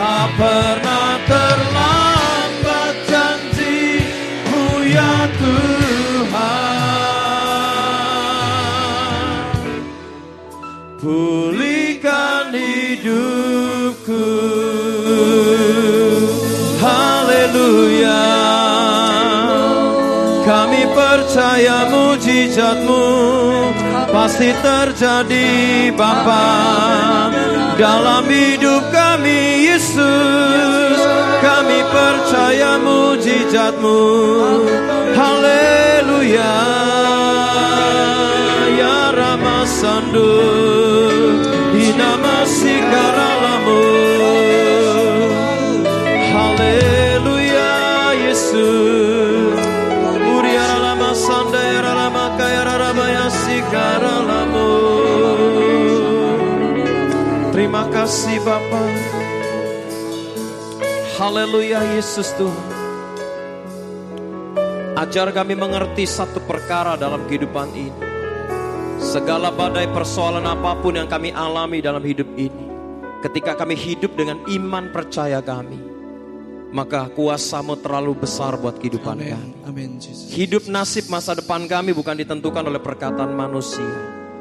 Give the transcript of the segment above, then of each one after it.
Tak pernah terlambat janji-Mu ya Tuhan. Pulihkan hidupku. Haleluya. Kami percaya mujizat-Mu pasti terjadi Bapa dalam hidup kami Yesus. Kami percaya mujizat-Mu. Haleluya. Ya Ramasandu Hinamasi Karalamu. Haleluya Yesus. Uriara lama sandaya lama kaya ramaya sikaralamu. Terima kasih Bapa. Haleluya Yesus Tuhan. Ajar kami mengerti satu perkara dalam kehidupan ini. Segala badai persoalan apapun yang kami alami dalam hidup ini, ketika kami hidup dengan iman percaya kami, maka kuasa-Mu terlalu besar buat kehidupan kami. Amin, Jesus. Hidup nasib masa depan kami bukan ditentukan oleh perkataan manusia,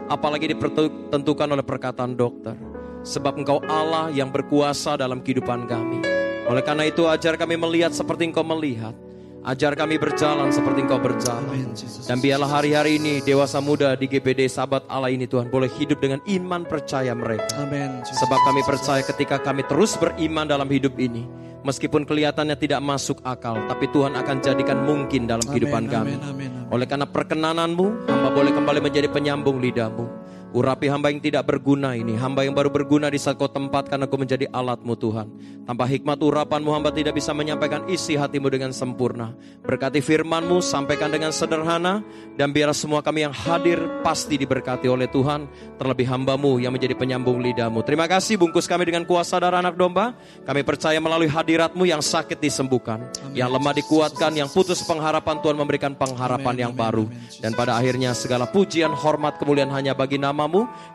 apalagi ditentukan oleh perkataan dokter. Sebab Engkau Allah yang berkuasa dalam kehidupan kami. Oleh karena itu ajar kami melihat seperti Engkau melihat. Ajar kami berjalan seperti Engkau berjalan. Amin, Jesus. Dan biarlah hari-hari ini dewasa muda di GPD Sahabat Allah ini Tuhan boleh hidup dengan iman percaya mereka. Amin, Jesus. Sebab kami percaya ketika kami terus beriman dalam hidup ini, meskipun kelihatannya tidak masuk akal, tapi Tuhan akan jadikan mungkin dalam kehidupan kami. Oleh karena perkenanan-Mu, hamba boleh kembali menjadi penyambung lidah-Mu. Urapi hamba yang tidak berguna ini, hamba yang baru berguna di saat Kau tempatkan aku menjadi alat-Mu Tuhan. Tanpa hikmat urapan-Mu hamba tidak bisa menyampaikan isi hati-Mu dengan sempurna. Berkati firman-Mu, sampaikan dengan sederhana, dan biar semua kami yang hadir pasti diberkati oleh Tuhan. Terlebih hamba-Mu yang menjadi penyambung lidah-Mu. Terima kasih, bungkus kami dengan kuasa darah anak domba. Kami percaya melalui hadirat-Mu yang sakit disembuhkan, yang lemah dikuatkan, yang putus pengharapan Tuhan memberikan pengharapan yang baru. Dan pada akhirnya segala pujian, hormat, kemuliaan hanya bagi nama-Mu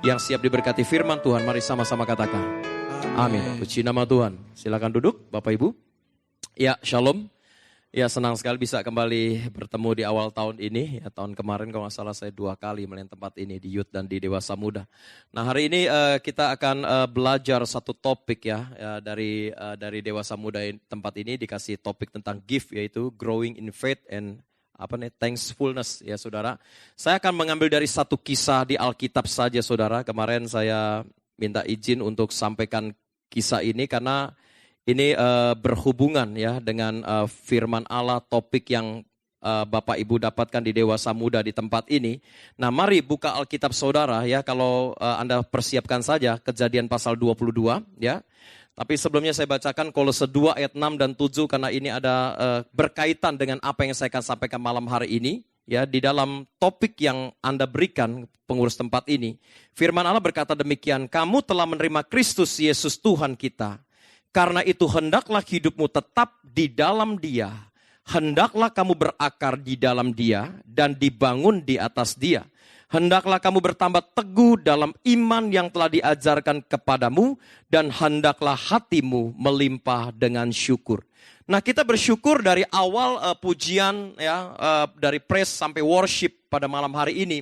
yang siap diberkati firman Tuhan. Mari sama-sama katakan amin. Puji nama Tuhan. Silakan duduk Bapak Ibu. Ya, shalom. Ya, senang sekali bisa kembali bertemu di awal tahun ini. Ya, tahun kemarin kalau nggak salah saya 2 kali melihat tempat ini di Youth dan di Dewasa Muda. Nah, hari ini kita akan belajar satu topik ya, dari Dewasa Muda tempat ini dikasih topik tentang gift, yaitu growing in faith and thankfulness ya saudara. Saya akan mengambil dari satu kisah di Alkitab saja saudara. Kemarin saya minta izin untuk sampaikan kisah ini karena ini berhubungan ya dengan firman Allah, topik yang Bapak Ibu dapatkan di Dewasa Muda di tempat ini. Nah, mari buka Alkitab saudara ya, kalau Anda persiapkan saja Kejadian pasal 22 ya. Tapi sebelumnya saya bacakan Kolose 2 ayat 6 dan 7 karena ini ada berkaitan dengan apa yang saya akan sampaikan malam hari ini. Ya, di dalam topik yang Anda berikan pengurus tempat ini, firman Allah berkata demikian, kamu telah menerima Kristus Yesus Tuhan kita. Karena itu hendaklah hidupmu tetap di dalam Dia. Hendaklah kamu berakar di dalam Dia dan dibangun di atas Dia. Hendaklah kamu bertambah teguh dalam iman yang telah diajarkan kepadamu, dan hendaklah hatimu melimpah dengan syukur. Nah, kita bersyukur dari awal pujian ya, dari praise sampai worship pada malam hari ini.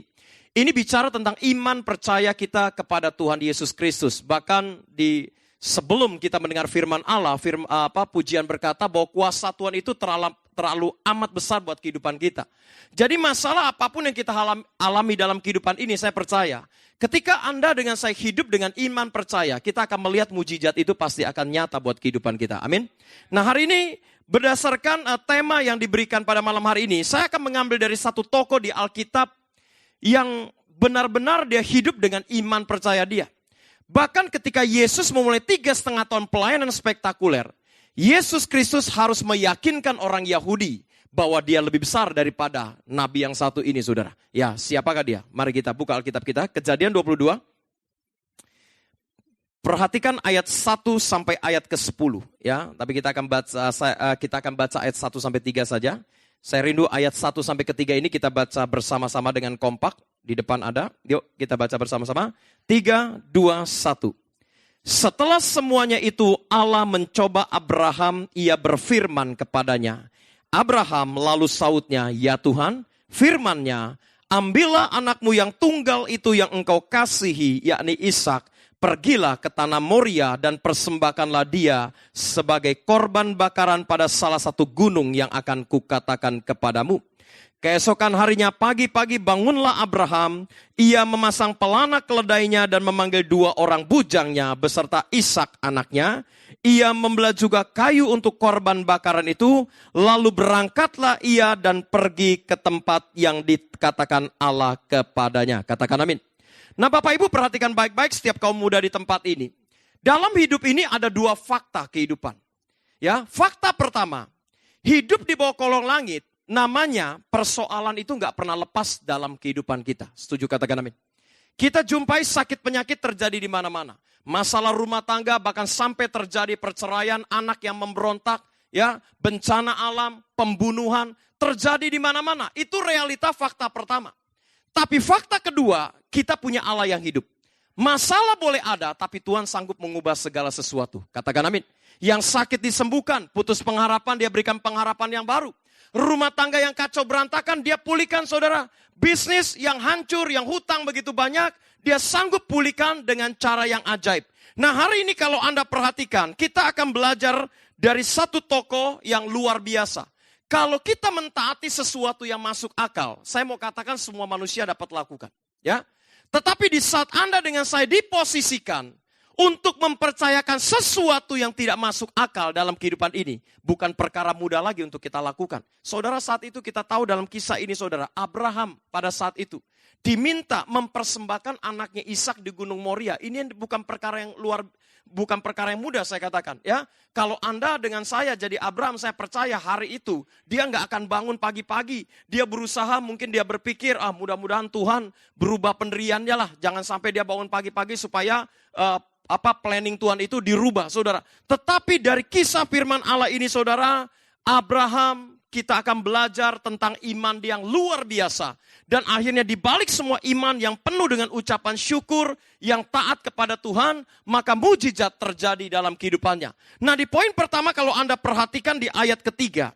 Ini bicara tentang iman percaya kita kepada Tuhan Yesus Kristus. Bahkan di sebelum kita mendengar firman Allah, pujian berkata bahwa kuasa Tuhan itu terlalu amat besar buat kehidupan kita. Jadi masalah apapun yang kita alami dalam kehidupan ini, saya percaya ketika Anda dengan saya hidup dengan iman percaya, kita akan melihat mujizat itu pasti akan nyata buat kehidupan kita. Amin. Nah, hari ini berdasarkan tema yang diberikan pada malam hari ini, saya akan mengambil dari satu tokoh di Alkitab yang benar-benar dia hidup dengan iman percaya dia. Bahkan ketika Yesus memulai 3,5 tahun pelayanan spektakuler, Yesus Kristus harus meyakinkan orang Yahudi bahwa dia lebih besar daripada nabi yang satu ini, saudara. Ya, siapakah dia? Mari kita buka Alkitab kita, Kejadian 22. Perhatikan ayat 1 sampai ayat ke-10 ya. Tapi kita akan baca ayat 1 sampai 3 saja. Saya rindu ayat 1 sampai ke-3 ini kita baca bersama-sama dengan kompak. Di depan ada. Yuk kita baca bersama-sama. 3, 2, 1. Setelah semuanya itu Allah mencoba Abraham, ia berfirman kepadanya. Abraham lalu sautnya, ya Tuhan, firman-Nya, ambillah anakmu yang tunggal itu yang engkau kasihi, yakni Ishak, pergilah ke tanah Moria dan persembahkanlah dia sebagai korban bakaran pada salah satu gunung yang akan kukatakan kepadamu. Keesokan harinya pagi-pagi bangunlah Abraham, ia memasang pelana keledainya dan memanggil 2 orang bujangnya beserta Ishak anaknya. Ia membelah juga kayu untuk korban bakaran itu, lalu berangkatlah ia dan pergi ke tempat yang dikatakan Allah kepadanya. Katakan amin. Nah Bapak Ibu perhatikan baik-baik setiap kaum muda di tempat ini. Dalam hidup ini ada 2 fakta kehidupan. Ya, fakta pertama, hidup di bawah kolong langit, namanya persoalan itu nggak pernah lepas dalam kehidupan kita. Setuju, katakan amin. Kita jumpai sakit penyakit terjadi di mana-mana. Masalah rumah tangga bahkan sampai terjadi perceraian, anak yang memberontak, ya, bencana alam, pembunuhan terjadi di mana-mana. Itu realita fakta pertama. Tapi fakta kedua, kita punya Allah yang hidup. Masalah boleh ada, tapi Tuhan sanggup mengubah segala sesuatu. Katakan amin. Yang sakit disembuhkan, putus pengharapan, dia berikan pengharapan yang baru. Rumah tangga yang kacau berantakan, dia pulihkan saudara. Bisnis yang hancur, yang hutang begitu banyak, dia sanggup pulihkan dengan cara yang ajaib. Nah hari ini kalau Anda perhatikan, kita akan belajar dari satu tokoh yang luar biasa. Kalau kita mentaati sesuatu yang masuk akal, saya mau katakan semua manusia dapat lakukan. Ya. Tetapi di saat Anda dengan saya diposisikan untuk mempercayakan sesuatu yang tidak masuk akal dalam kehidupan ini, bukan perkara mudah lagi untuk kita lakukan. Saudara, saat itu kita tahu dalam kisah ini saudara, Abraham pada saat itu diminta mempersembahkan anaknya Ishak di Gunung Moria. Ini bukan perkara yang mudah saya katakan. Ya, kalau Anda dengan saya jadi Abraham, saya percaya hari itu dia nggak akan bangun pagi-pagi. Dia berusaha, mungkin dia berpikir, mudah-mudahan Tuhan berubah pendiriannya lah. Jangan sampai dia bangun pagi-pagi supaya planning Tuhan itu dirubah, saudara. Tetapi dari kisah firman Allah ini, saudara, Abraham, kita akan belajar tentang iman yang luar biasa. Dan akhirnya dibalik semua iman yang penuh dengan ucapan syukur, yang taat kepada Tuhan, maka mujizat terjadi dalam kehidupannya. Nah di poin pertama kalau Anda perhatikan di ayat ketiga,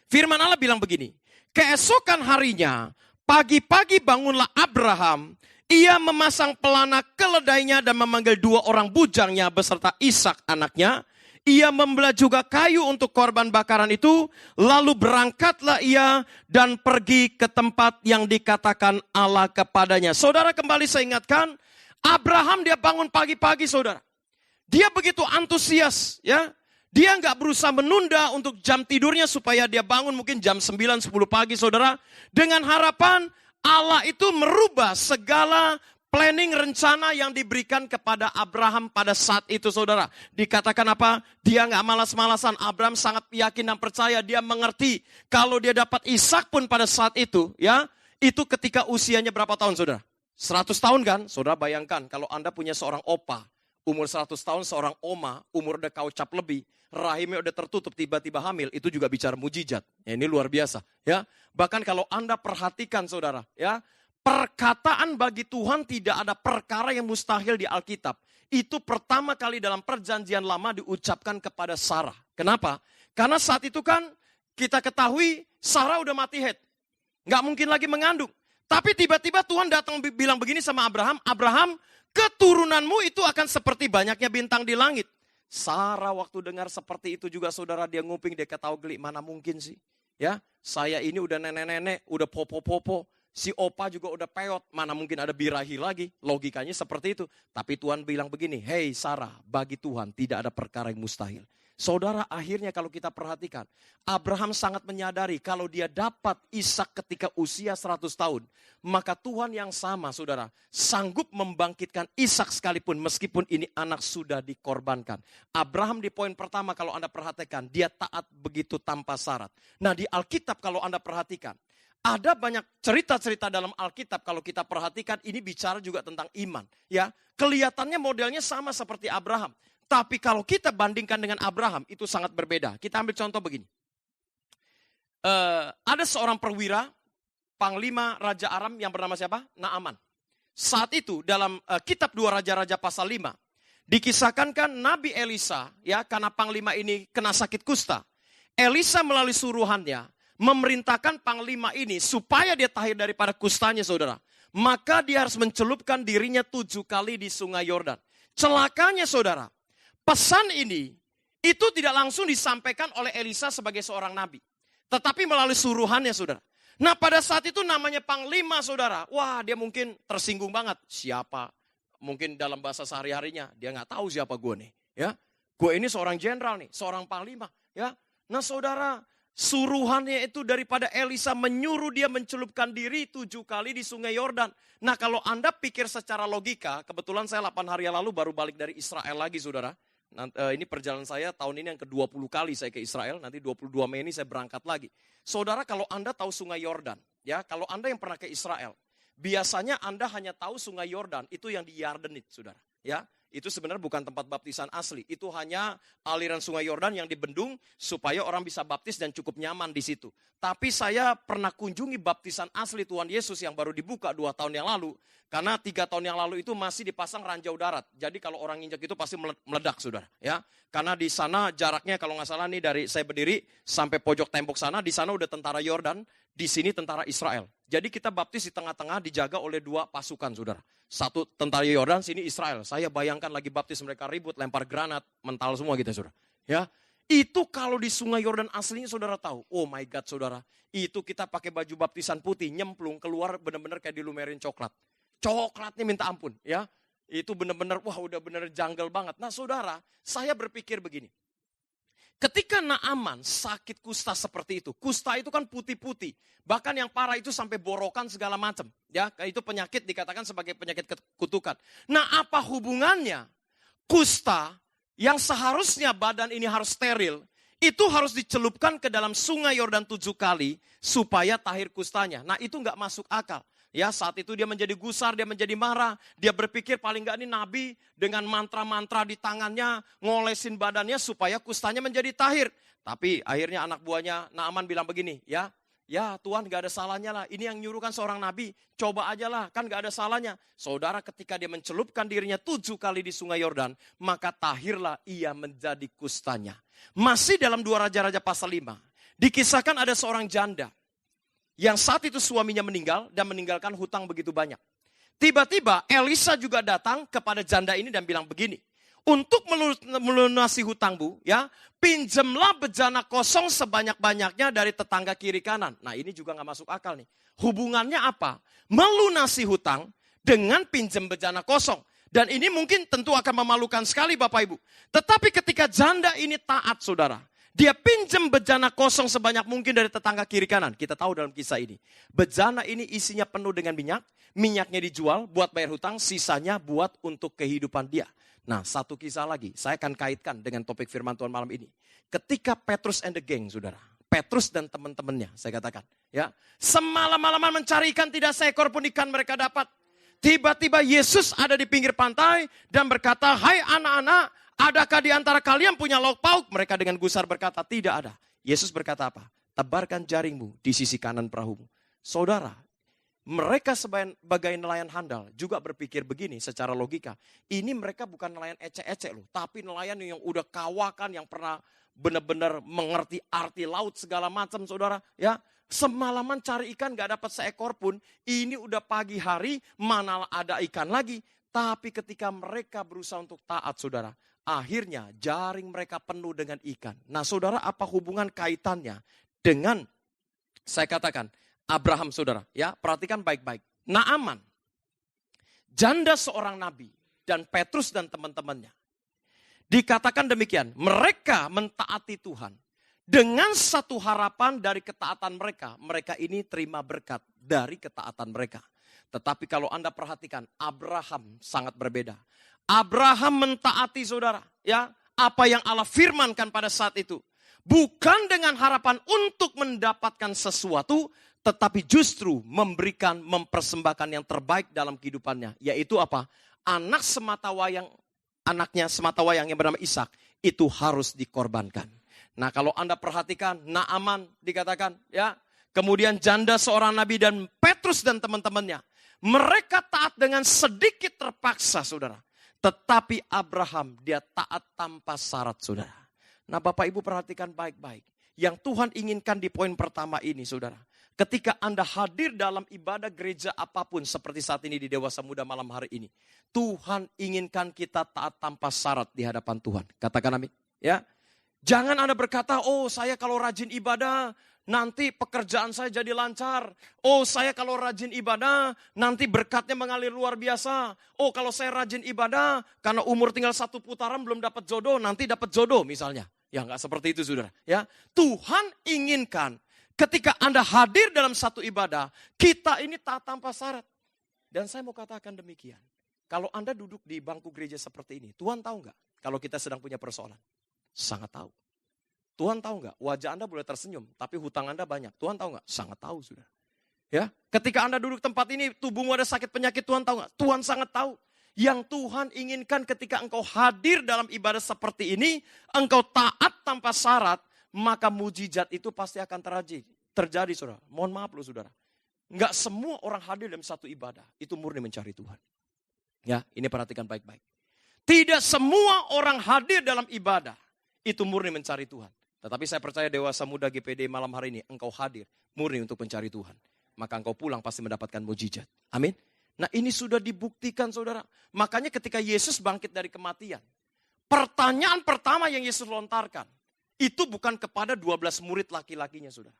firman Allah bilang begini, keesokan harinya, pagi-pagi bangunlah Abraham, ia memasang pelana keledainya dan memanggil 2 orang bujangnya beserta Ishak anaknya. Ia membelah juga kayu untuk korban bakaran itu. Lalu berangkatlah ia dan pergi ke tempat yang dikatakan Allah kepadanya. Saudara, kembali saya ingatkan, Abraham dia bangun pagi-pagi saudara. Dia begitu antusias ya. Dia nggak berusaha menunda untuk jam tidurnya supaya dia bangun mungkin jam 9-10 pagi saudara. Dengan harapan Allah itu merubah segala planning rencana yang diberikan kepada Abraham pada saat itu saudara. Dikatakan apa? Dia nggak malas-malasan. Abraham sangat yakin dan percaya. Dia mengerti kalau dia dapat Ishak pun pada saat itu. Ya, itu ketika usianya berapa tahun saudara? 100 tahun kan? Saudara bayangkan kalau Anda punya seorang opa. Umur 100 tahun, seorang oma, umur udah kaucap lebih. Rahimnya udah tertutup, tiba-tiba hamil, itu juga bicara mujizat. Ya, ini luar biasa. Ya, bahkan kalau Anda perhatikan saudara, ya, perkataan bagi Tuhan tidak ada perkara yang mustahil di Alkitab. Itu pertama kali dalam perjanjian lama diucapkan kepada Sarah. Kenapa? Karena saat itu kan kita ketahui Sarah udah mati head. Nggak mungkin lagi mengandung. Tapi tiba-tiba Tuhan datang bilang begini sama Abraham, Abraham, keturunanmu itu akan seperti banyaknya bintang di langit. Sarah waktu dengar seperti itu juga saudara, dia nguping, dia ketahui geli, mana mungkin sih. Ya, saya ini udah nenek-nenek, udah popo-popo. Si opa juga udah peot, mana mungkin ada birahi lagi. Logikanya seperti itu. Tapi Tuhan bilang begini, hei Sarah, bagi Tuhan tidak ada perkara yang mustahil. Saudara, akhirnya kalau kita perhatikan, Abraham sangat menyadari kalau dia dapat Ishak ketika usia 100 tahun. Maka Tuhan yang sama saudara, sanggup membangkitkan Ishak sekalipun meskipun ini anak sudah dikorbankan. Abraham di poin pertama kalau Anda perhatikan, dia taat begitu tanpa syarat. Nah di Alkitab kalau Anda perhatikan, ada banyak cerita-cerita dalam Alkitab kalau kita perhatikan ini bicara juga tentang iman. Ya, kelihatannya modelnya sama seperti Abraham. Tapi kalau kita bandingkan dengan Abraham, itu sangat berbeda. Kita ambil contoh begini. Ada seorang perwira, panglima Raja Aram yang bernama siapa? Naaman. Saat itu dalam kitab 2 Raja-Raja pasal 5, Dikisahkan kan Nabi Elisa, ya, karena panglima ini kena sakit kusta. Elisa melalui suruhannya memerintahkan panglima ini supaya dia tahir daripada kustanya, saudara. Maka dia harus mencelupkan dirinya 7 kali di sungai Yordan. Celakanya, saudara, pesan ini itu tidak langsung disampaikan oleh Elisa sebagai seorang nabi. Tetapi melalui suruhannya, saudara. Nah, pada saat itu namanya panglima, saudara. Wah, dia mungkin tersinggung banget. Siapa? Mungkin dalam bahasa sehari-harinya, dia nggak tahu siapa gue nih. Ya, gue ini seorang jenderal nih, seorang panglima. Ya, nah saudara, suruhannya itu daripada Elisa menyuruh dia mencelupkan diri 7 kali di sungai Yordan. Nah, kalau Anda pikir secara logika, kebetulan saya 8 hari yang lalu baru balik dari Israel lagi, saudara. Ini perjalanan saya tahun ini yang ke-20 kali saya ke Israel, nanti 22 Mei ini saya berangkat lagi. Saudara, kalau Anda tahu sungai Yordan, ya, kalau Anda yang pernah ke Israel, biasanya Anda hanya tahu sungai Yordan, itu yang di Yardenit, saudara. Ya, itu sebenarnya bukan tempat baptisan asli. Itu hanya aliran sungai Yordan yang dibendung supaya orang bisa baptis dan cukup nyaman di situ. Tapi saya pernah kunjungi baptisan asli Tuhan Yesus yang baru dibuka 2 tahun yang lalu. Karena 3 tahun yang lalu itu masih dipasang ranjau darat. Jadi kalau orang injak itu pasti meledak, saudara. Ya, karena di sana jaraknya kalau nggak salah nih dari saya berdiri sampai pojok tembok sana, di sana udah tentara Yordan, di sini tentara Israel. Jadi kita baptis di tengah-tengah dijaga oleh 2 pasukan, saudara. Satu tentara Yordan, sini Israel. Saya bayangkan lagi baptis mereka ribut, lempar granat, mental semua gitu, saudara. Ya, itu kalau di sungai Yordan aslinya saudara tahu. Oh my God, saudara. Itu kita pakai baju baptisan putih, nyemplung, keluar benar-benar kayak dilumerin coklat. Coklatnya minta ampun, ya. Itu benar-benar, wah udah benar jungle banget. Nah saudara, saya berpikir begini. Ketika Naaman sakit kusta seperti itu, kusta itu kan putih-putih. Bahkan yang parah itu sampai borokan segala macam. Ya, itu penyakit dikatakan sebagai penyakit kutukan. Nah, apa hubungannya kusta yang seharusnya badan ini harus steril, itu harus dicelupkan ke dalam sungai Yordan 7 kali supaya tahir kustanya. Nah, itu nggak masuk akal. Ya, saat itu dia menjadi gusar, dia menjadi marah. Dia berpikir paling nggak ini nabi dengan mantra-mantra di tangannya, ngolesin badannya supaya kustanya menjadi tahir. Tapi akhirnya anak buahnya Naaman bilang begini, ya Tuhan nggak ada salahnya lah. Ini yang nyuruhkan seorang nabi, coba aja lah, kan nggak ada salahnya. Saudara, ketika dia mencelupkan dirinya 7 kali di sungai Yordan, maka tahirlah ia menjadi kustanya. Masih dalam 2 Raja-Raja pasal 5, dikisahkan ada seorang janda yang saat itu suaminya meninggal dan meninggalkan hutang begitu banyak. Tiba-tiba Elisa juga datang kepada janda ini dan bilang begini, untuk melunasi hutangmu, ya, pinjamlah bejana kosong sebanyak-banyaknya dari tetangga kiri kanan. Nah, ini juga nggak masuk akal nih. Hubungannya apa? Melunasi hutang dengan pinjam bejana kosong. Dan ini mungkin tentu akan memalukan sekali Bapak Ibu. Tetapi ketika janda ini taat, saudara, dia pinjam bejana kosong sebanyak mungkin dari tetangga kiri kanan. Kita tahu dalam kisah ini. Bejana ini isinya penuh dengan minyak. Minyaknya dijual buat bayar hutang, sisanya buat untuk kehidupan dia. Nah, satu kisah lagi. Saya akan kaitkan dengan topik firman Tuhan malam ini. Ketika Petrus and the gang, saudara. Petrus dan teman-temannya, saya katakan. Ya, semalam-malaman mencari ikan, tidak seekor pun ikan mereka dapat. Tiba-tiba Yesus ada di pinggir pantai dan berkata, hai anak-anak, adakah di antara kalian punya lauk pauk? Mereka dengan gusar berkata, tidak ada. Yesus berkata apa? Tebarkan jaringmu di sisi kanan perahumu. Saudara, mereka sebagai nelayan handal juga berpikir begini secara logika. Ini mereka bukan nelayan ecek-ecek loh. Tapi nelayan yang udah kawakan, yang pernah benar-benar mengerti arti laut segala macam, saudara. Ya, semalaman cari ikan gak dapat seekor pun. Ini udah pagi hari, mana ada ikan lagi. Tapi ketika mereka berusaha untuk taat, saudara, akhirnya jaring mereka penuh dengan ikan. Nah saudara, apa hubungan kaitannya dengan, saya katakan, Abraham, saudara? Ya, perhatikan baik-baik. Naaman, janda seorang nabi, dan Petrus dan teman-temannya. Dikatakan demikian, mereka mentaati Tuhan. Dengan satu harapan dari ketaatan mereka, mereka ini terima berkat dari ketaatan mereka. Tetapi kalau Anda perhatikan, Abraham sangat berbeda. Abraham mentaati, saudara, ya, apa yang Allah firmankan pada saat itu. Bukan dengan harapan untuk mendapatkan sesuatu, tetapi justru mempersembahkan yang terbaik dalam kehidupannya. Yaitu apa? Anaknya sematawayang yang bernama Ishak, itu harus dikorbankan. Nah, kalau Anda perhatikan, Naaman dikatakan, ya, kemudian janda seorang nabi dan Petrus dan teman-temannya, mereka taat dengan sedikit terpaksa, saudara. Tetapi Abraham dia taat tanpa syarat, saudara. Nah Bapak Ibu perhatikan baik-baik. Yang Tuhan inginkan di poin pertama ini, saudara. Ketika Anda hadir dalam ibadah gereja apapun seperti saat ini di Dewasa Muda malam hari ini. Tuhan inginkan kita taat tanpa syarat di hadapan Tuhan. Katakan amin. Ya. Jangan Anda berkata, oh saya kalau rajin ibadah nanti pekerjaan saya jadi lancar. Oh saya kalau rajin ibadah nanti berkatnya mengalir luar biasa. Oh kalau saya rajin ibadah karena umur tinggal 1 putaran belum dapat jodoh, nanti dapat jodoh misalnya. Ya enggak seperti itu saudara. Ya, Tuhan inginkan ketika Anda hadir dalam satu ibadah, kita ini taat tanpa syarat. Dan saya mau katakan demikian. Kalau Anda duduk di bangku gereja seperti ini, Tuhan tahu enggak kalau kita sedang punya persoalan? Sangat tahu. Tuhan tahu enggak? Wajah Anda boleh tersenyum, tapi hutang Anda banyak. Tuhan tahu enggak? Sangat tahu saudara. Ya, ketika Anda duduk tempat ini, tubuhmu ada sakit penyakit, Tuhan tahu enggak? Tuhan sangat tahu. Yang Tuhan inginkan ketika engkau hadir dalam ibadah seperti ini, engkau taat tanpa syarat, maka mujizat itu pasti akan terjadi saudara. Mohon maaf loh saudara. Enggak semua orang hadir dalam satu ibadah, itu murni mencari Tuhan. Ya, ini perhatikan baik-baik. Tidak semua orang hadir dalam ibadah, itu murni mencari Tuhan. Tetapi saya percaya Dewasa Muda GPD malam hari ini, engkau hadir murni untuk mencari Tuhan. Maka engkau pulang pasti mendapatkan mujizat. Amin. Nah ini sudah dibuktikan saudara. Makanya ketika Yesus bangkit dari kematian. Pertanyaan pertama yang Yesus lontarkan. Itu bukan kepada 12 murid laki-lakinya saudara.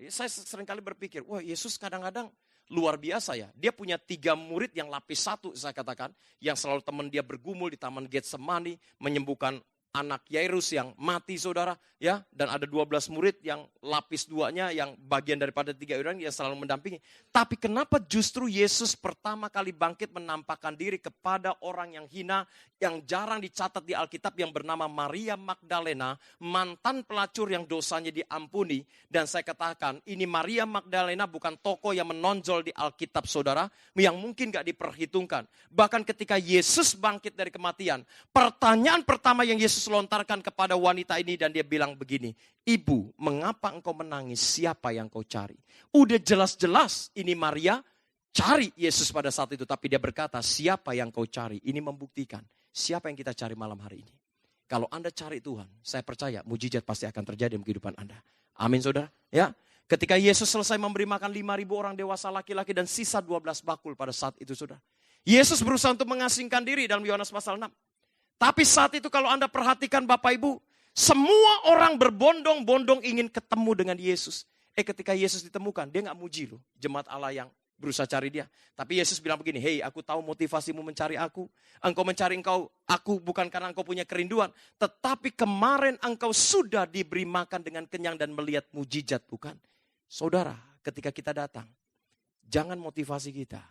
Saya seringkali berpikir, wah Yesus kadang-kadang luar biasa ya. Dia punya 3 murid yang lapis 1 saya katakan. Yang selalu teman dia bergumul di Taman Getsemani. Menyembuhkan anak Yairus yang mati saudara. Ya, dan ada 12 murid yang lapis 2-nya yang bagian daripada 3 orang yang selalu mendampingi. Tapi kenapa justru Yesus pertama kali bangkit menampakkan diri kepada orang yang hina, yang jarang dicatat di Alkitab yang bernama Maria Magdalena, mantan pelacur yang dosanya diampuni. Dan saya katakan ini Maria Magdalena bukan tokoh yang menonjol di Alkitab saudara, yang mungkin gak diperhitungkan. Bahkan ketika Yesus bangkit dari kematian, pertanyaan pertama yang Yesus lontarkan kepada wanita ini dan dia bilang begini, ibu, mengapa engkau menangis? Siapa yang kau cari? Udah jelas-jelas ini Maria cari Yesus pada saat itu. Tapi dia berkata, siapa yang kau cari? Ini membuktikan siapa yang kita cari malam hari ini. Kalau Anda cari Tuhan, saya percaya mujizat pasti akan terjadi dalam kehidupan Anda. Amin saudara. Ya, ketika Yesus selesai memberi makan 5.000 orang dewasa laki-laki dan sisa 12 bakul pada saat itu saudara. Yesus berusaha untuk mengasingkan diri dalam Yohanes pasal 6. Tapi saat itu kalau Anda perhatikan Bapak Ibu, semua orang berbondong-bondong ingin ketemu dengan Yesus. Ketika Yesus ditemukan, dia gak muji loh. Jemaat Allah yang berusaha cari dia. Tapi Yesus bilang begini, hei aku tahu motivasimu mencari aku. Engkau mencari aku bukan karena engkau punya kerinduan. Tetapi kemarin engkau sudah diberi makan dengan kenyang dan melihat mujizat bukan? Saudara, ketika kita datang, jangan motivasi kita.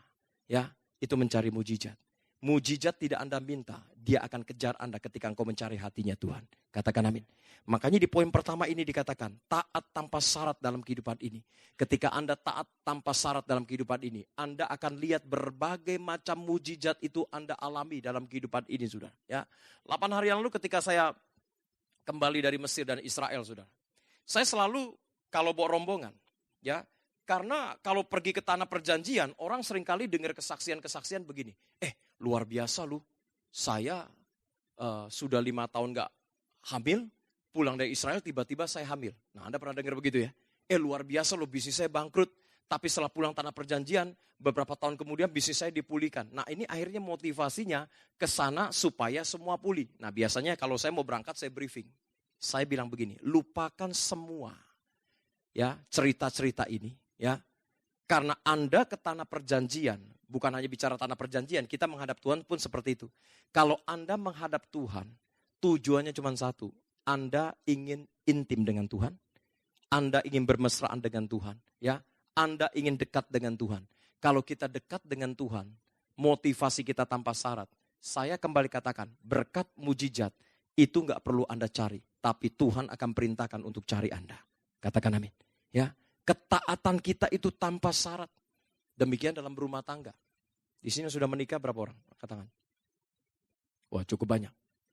Ya, itu mencari mujizat. Mujizat tidak Anda minta, dia akan kejar Anda ketika engkau mencari hatinya Tuhan. Katakan amin. Makanya di poin pertama ini dikatakan, taat tanpa syarat dalam kehidupan ini. Ketika Anda taat tanpa syarat dalam kehidupan ini, Anda akan lihat berbagai macam mujizat itu Anda alami dalam kehidupan ini, saudara. Ya, 8 hari yang lalu ketika saya kembali dari Mesir dan Israel, saudara. Saya selalu kalau bawa rombongan, ya. Karena kalau pergi ke tanah perjanjian, orang seringkali dengar kesaksian-kesaksian begini. Luar biasa lu, saya sudah 5 tahun gak hamil, pulang dari Israel tiba-tiba saya hamil. Nah Anda pernah dengar begitu ya? Luar biasa lu, bisnis saya bangkrut. Tapi setelah pulang tanah perjanjian, beberapa tahun kemudian bisnis saya dipulihkan. Nah ini akhirnya motivasinya ke sana supaya semua pulih. Nah biasanya kalau saya mau berangkat saya briefing. Saya bilang begini, lupakan semua ya cerita-cerita ini. Ya, karena Anda ke tanah perjanjian, bukan hanya bicara tanah perjanjian, kita menghadap Tuhan pun seperti itu. Kalau Anda menghadap Tuhan, tujuannya cuma satu. Anda ingin intim dengan Tuhan, Anda ingin bermesraan dengan Tuhan, ya. Anda ingin dekat dengan Tuhan. Kalau kita dekat dengan Tuhan, motivasi kita tanpa syarat. Saya kembali katakan, berkat mujizat itu nggak perlu Anda cari, tapi Tuhan akan perintahkan untuk cari Anda. Katakan amin. Ya. Ketaatan kita itu tanpa syarat. Demikian dalam berumah tangga. Di sini sudah menikah berapa orang? Katakan. Wah cukup banyak.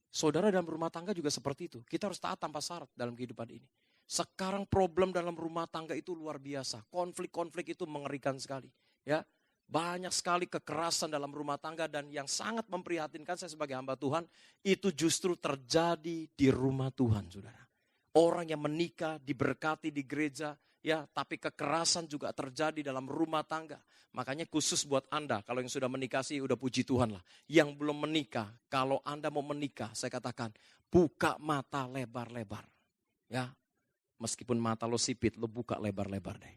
Saudara dalam rumah tangga juga seperti itu. Kita harus taat tanpa syarat dalam kehidupan ini. Sekarang problem dalam rumah tangga itu luar biasa. Konflik-konflik itu mengerikan sekali. Ya, Banyak sekali kekerasan dalam rumah tangga dan yang sangat memprihatinkan saya sebagai hamba Tuhan, itu justru terjadi di rumah Tuhan, saudara. Orang yang menikah, diberkati di gereja, ya, tapi kekerasan juga terjadi dalam rumah tangga. Makanya khusus buat Anda, kalau yang sudah menikah sih udah puji Tuhan lah. Yang belum menikah, kalau Anda mau menikah, saya katakan, buka mata lebar-lebar. Ya, meskipun mata lo sipit, lo buka lebar-lebar deh.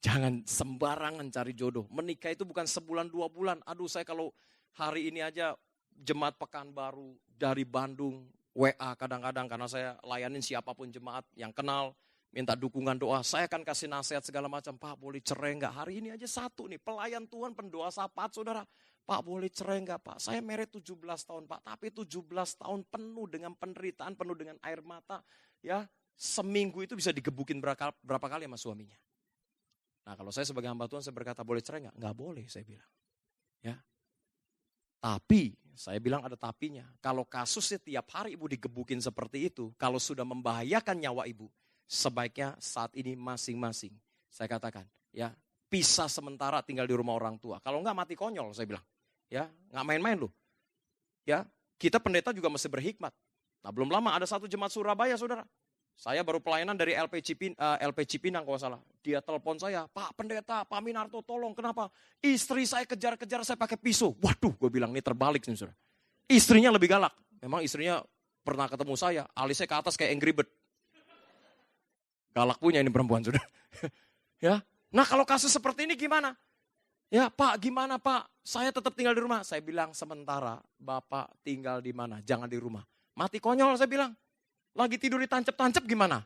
Jangan sembarangan cari jodoh. Menikah itu bukan sebulan 2 bulan. Aduh, saya kalau hari ini aja jemaat Pekanbaru dari Bandung, WA kadang-kadang karena saya layanin siapapun jemaat yang kenal, minta dukungan doa. Saya akan kasih nasihat segala macam. Pak, boleh cerai enggak? Hari ini aja satu nih, pelayan Tuhan, pendoa sapaat, saudara. Pak, boleh cerai enggak, Pak? Saya married 17 tahun, Pak. Tapi 17 tahun penuh dengan penderitaan, penuh dengan air mata. Ya, seminggu itu bisa digebukin berapa kali sama suaminya. Nah, kalau saya sebagai hamba Tuhan, saya berkata, boleh cerai enggak? Enggak boleh, saya bilang. Ya. Tapi, saya bilang ada tapinya. Kalau kasusnya tiap hari ibu digebukin seperti itu, kalau sudah membahayakan nyawa ibu, sebaiknya saat ini masing-masing. Saya katakan, ya, pisah sementara tinggal di rumah orang tua. Kalau enggak mati konyol, saya bilang. Ya, enggak main-main loh. Ya, kita pendeta juga mesti berhikmat. Nah, belum lama ada satu jemaat Surabaya, saudara. Saya baru pelayanan dari LP Cipinang kalau salah. Dia telepon saya, Pak Pendeta, Pak Minarto tolong, kenapa? Istri saya kejar-kejar saya pakai pisau. Waduh, gue bilang ini terbalik nih, saudara. Istrinya lebih galak. Memang istrinya pernah ketemu saya, alisnya ke atas kayak Angry Bird. Galak punya ini perempuan, saudara. Ya. Nah, kalau kasus seperti ini gimana? Ya, Pak, gimana Pak? Saya tetap tinggal di rumah. Saya bilang sementara, Bapak tinggal di mana? Jangan di rumah. Mati konyol, saya bilang. Lagi tidur ditancap-tancap gimana?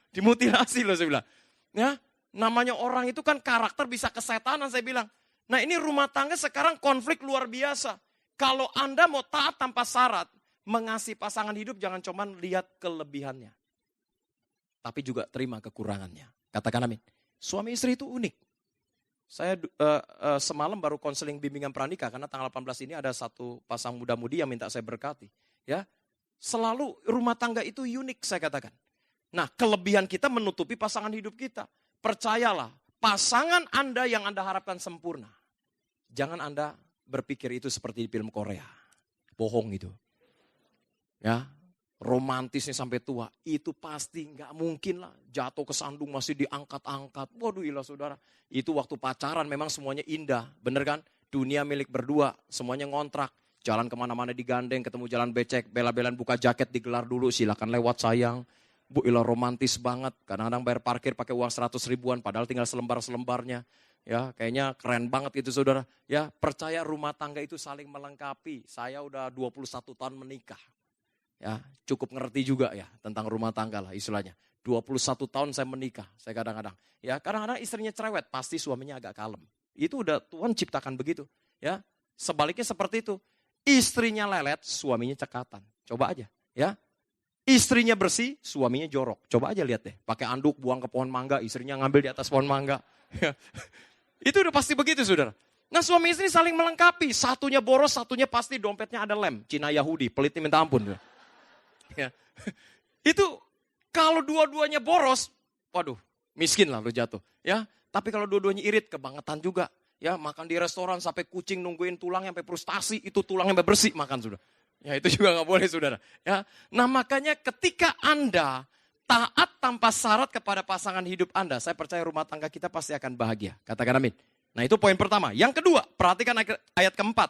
Dimutilasi loh, saya bilang. Ya, namanya orang itu kan karakter bisa kesetanan, saya bilang. Nah, ini rumah tangga sekarang konflik luar biasa. Kalau Anda mau taat tanpa syarat, mengasihi pasangan hidup jangan cuma lihat kelebihannya. Tapi juga terima kekurangannya. Katakan amin. Suami istri itu unik. Saya semalam baru konseling bimbingan pranikah, karena tanggal 18 ini ada satu pasang muda-mudi yang minta saya berkati. Ya, selalu rumah tangga itu unik, saya katakan. Nah, kelebihan kita menutupi pasangan hidup kita. Percayalah, pasangan Anda yang Anda harapkan sempurna. Jangan Anda berpikir itu seperti di film Korea. Bohong itu. Ya, romantisnya sampai tua, itu pasti nggak mungkin lah. Jatuh ke sandung masih diangkat-angkat. Waduh ilah saudara, itu waktu pacaran memang semuanya indah. Bener kan? Dunia milik berdua, semuanya ngontrak. Jalan kemana-mana digandeng, ketemu jalan becek, bela-belan buka jaket digelar dulu, silakan lewat sayang. Bu ilah romantis banget, kadang-kadang bayar parkir pakai uang 100 ribuan, padahal tinggal selembar-selembarnya. Ya, kayaknya keren banget itu saudara. Ya, percaya rumah tangga itu saling melengkapi. Saya udah 21 tahun menikah. Ya, cukup ngerti juga ya tentang rumah tangga lah istilahnya. 21 tahun saya menikah, saya kadang-kadang. Ya, kadang-kadang istrinya cerewet, pasti suaminya agak kalem. Itu udah Tuhan ciptakan begitu. Ya, sebaliknya seperti itu. Istrinya lelet, suaminya cekatan. Coba aja, ya. Istrinya bersih, suaminya jorok. Coba aja lihat deh, pakai anduk buang ke pohon mangga, istrinya ngambil di atas pohon mangga. Itu udah pasti begitu, saudara. Nah, suami istri saling melengkapi. Satunya boros, satunya pasti dompetnya ada lem. Cina Yahudi, pelitnya minta ampun. Ya. Itu kalau dua-duanya boros, waduh, miskin lah lo jatuh. Ya, tapi kalau dua-duanya irit, kebangetan juga. Ya, makan di restoran sampai kucing nungguin tulangnya sampai frustasi, itu tulangnya sampai bersih makan sudah. Ya, itu juga nggak boleh saudara. Ya, nah makanya ketika Anda taat tanpa syarat kepada pasangan hidup Anda, saya percaya rumah tangga kita pasti akan bahagia. Katakan amin. Nah, itu poin pertama. Yang kedua, perhatikan ayat keempat.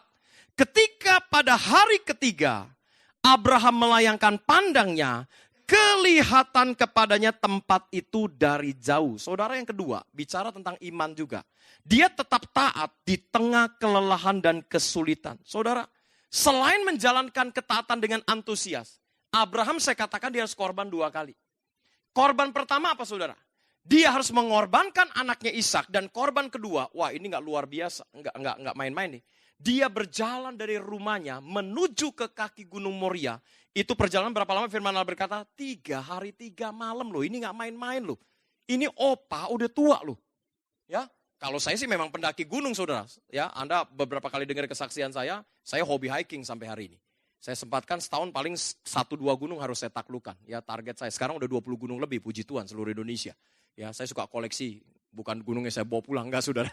Ketika pada hari ketiga Abraham melayangkan pandangnya, kelihatan kepadanya tempat itu dari jauh. Saudara, yang kedua, bicara tentang iman juga. Dia tetap taat di tengah kelelahan dan kesulitan. Saudara, selain menjalankan ketaatan dengan antusias, Abraham saya katakan dia harus korban 2 kali. Korban pertama apa saudara? Dia harus mengorbankan anaknya Ishak, dan korban kedua, wah ini nggak luar biasa, nggak main-main nih. Dia berjalan dari rumahnya menuju ke kaki Gunung Moria. Itu perjalanan berapa lama? Firman Allah berkata 3 hari 3 malam loh. Ini nggak main-main loh. Ini opa udah tua loh. Ya, kalau saya sih memang pendaki gunung saudara. Ya, Anda beberapa kali dengar kesaksian saya hobi hiking sampai hari ini. Saya sempatkan setahun paling 1-2 gunung harus saya taklukan. Ya, target saya sekarang udah 20 gunung lebih, puji Tuhan seluruh Indonesia. Ya, saya suka koleksi Bukan gunungnya saya bawa pulang, enggak saudara.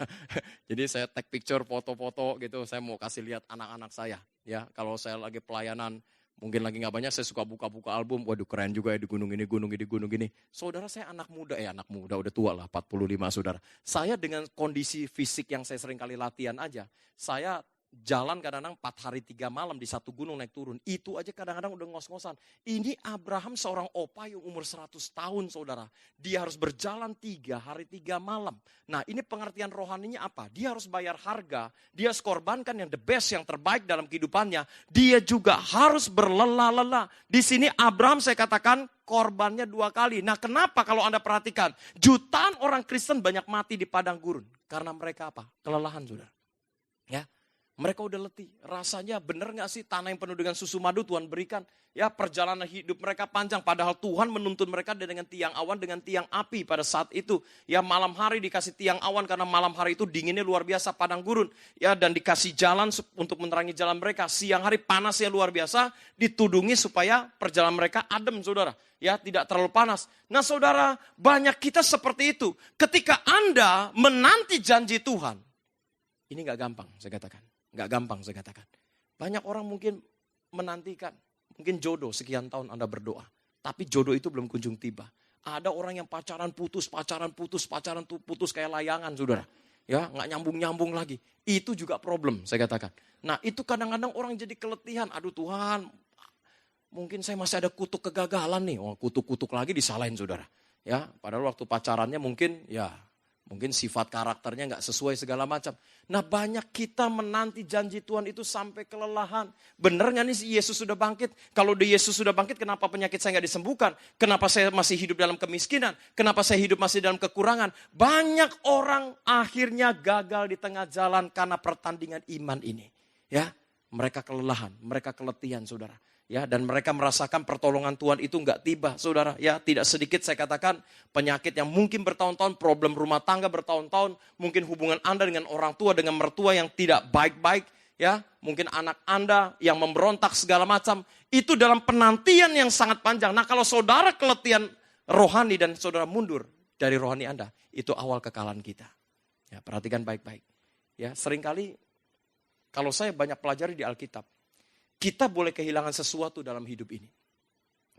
Jadi saya take picture, foto-foto gitu, saya mau kasih lihat anak-anak saya. Ya, kalau saya lagi pelayanan, mungkin lagi nggak banyak, saya suka buka-buka album. Waduh keren juga ya di gunung ini, gunung ini, gunung ini. Saudara saya anak muda udah tua lah, 45 saudara. Saya dengan kondisi fisik yang saya sering kali latihan aja, saya jalan kadang-kadang 4 hari 3 malam di satu gunung naik turun. Itu aja kadang-kadang udah ngos-ngosan. Ini Abraham seorang opa yang umur 100 tahun saudara. Dia harus berjalan 3 hari 3 malam. Nah ini pengertian rohaninya apa? Dia harus bayar harga. Dia harus korbankan yang the best, yang terbaik dalam kehidupannya. Dia juga harus berlelah-lelah. Di sini Abraham saya katakan korbannya 2 kali. Nah kenapa kalau Anda perhatikan? Jutaan orang Kristen banyak mati di padang gurun. Karena mereka apa? Kelelahan saudara. Ya. Mereka udah letih, rasanya benar gak sih tanah yang penuh dengan susu madu Tuhan berikan. Ya perjalanan hidup mereka panjang, padahal Tuhan menuntun mereka dengan tiang awan, dengan tiang api pada saat itu. Ya malam hari dikasih tiang awan karena malam hari itu dinginnya luar biasa padang gurun. Ya dan dikasih jalan untuk menerangi jalan mereka. Siang hari panasnya luar biasa, ditudungi supaya perjalanan mereka adem saudara. Ya tidak terlalu panas. Nah saudara, banyak kita seperti itu. Ketika Anda menanti janji Tuhan, ini gak gampang saya katakan. Gak gampang saya katakan. Banyak orang mungkin menantikan, mungkin jodoh sekian tahun Anda berdoa. Tapi jodoh itu belum kunjung tiba. Ada orang yang pacaran putus kayak layangan saudara. Ya gak nyambung-nyambung lagi. Itu juga problem saya katakan. Nah itu kadang-kadang orang jadi keletihan. Aduh Tuhan, mungkin saya masih ada kutuk kegagalan nih. Oh, kutuk-kutuk lagi disalahin saudara. Ya, padahal waktu pacarannya mungkin sifat karakternya nggak sesuai segala macam. Nah banyak kita menanti janji Tuhan itu sampai kelelahan. Benar nggak nih Yesus sudah bangkit? Kalau Yesus sudah bangkit, kenapa penyakit saya nggak disembuhkan? Kenapa saya masih hidup dalam kemiskinan? Kenapa saya hidup masih dalam kekurangan? Banyak orang akhirnya gagal di tengah jalan karena pertandingan iman ini. Ya, mereka kelelahan, mereka keletihan saudara. Ya, dan mereka merasakan pertolongan Tuhan itu enggak tiba, saudara. Ya, tidak sedikit saya katakan penyakit yang mungkin bertahun-tahun, problem rumah tangga bertahun-tahun, mungkin hubungan Anda dengan orang tua, dengan mertua yang tidak baik-baik, ya, mungkin anak Anda yang memberontak segala macam, itu dalam penantian yang sangat panjang. Nah, kalau saudara keletihan rohani dan saudara mundur dari rohani Anda, itu awal kekalahan kita. Ya, perhatikan baik-baik. Ya, seringkali kalau saya banyak pelajari di Alkitab, kita boleh kehilangan sesuatu dalam hidup ini.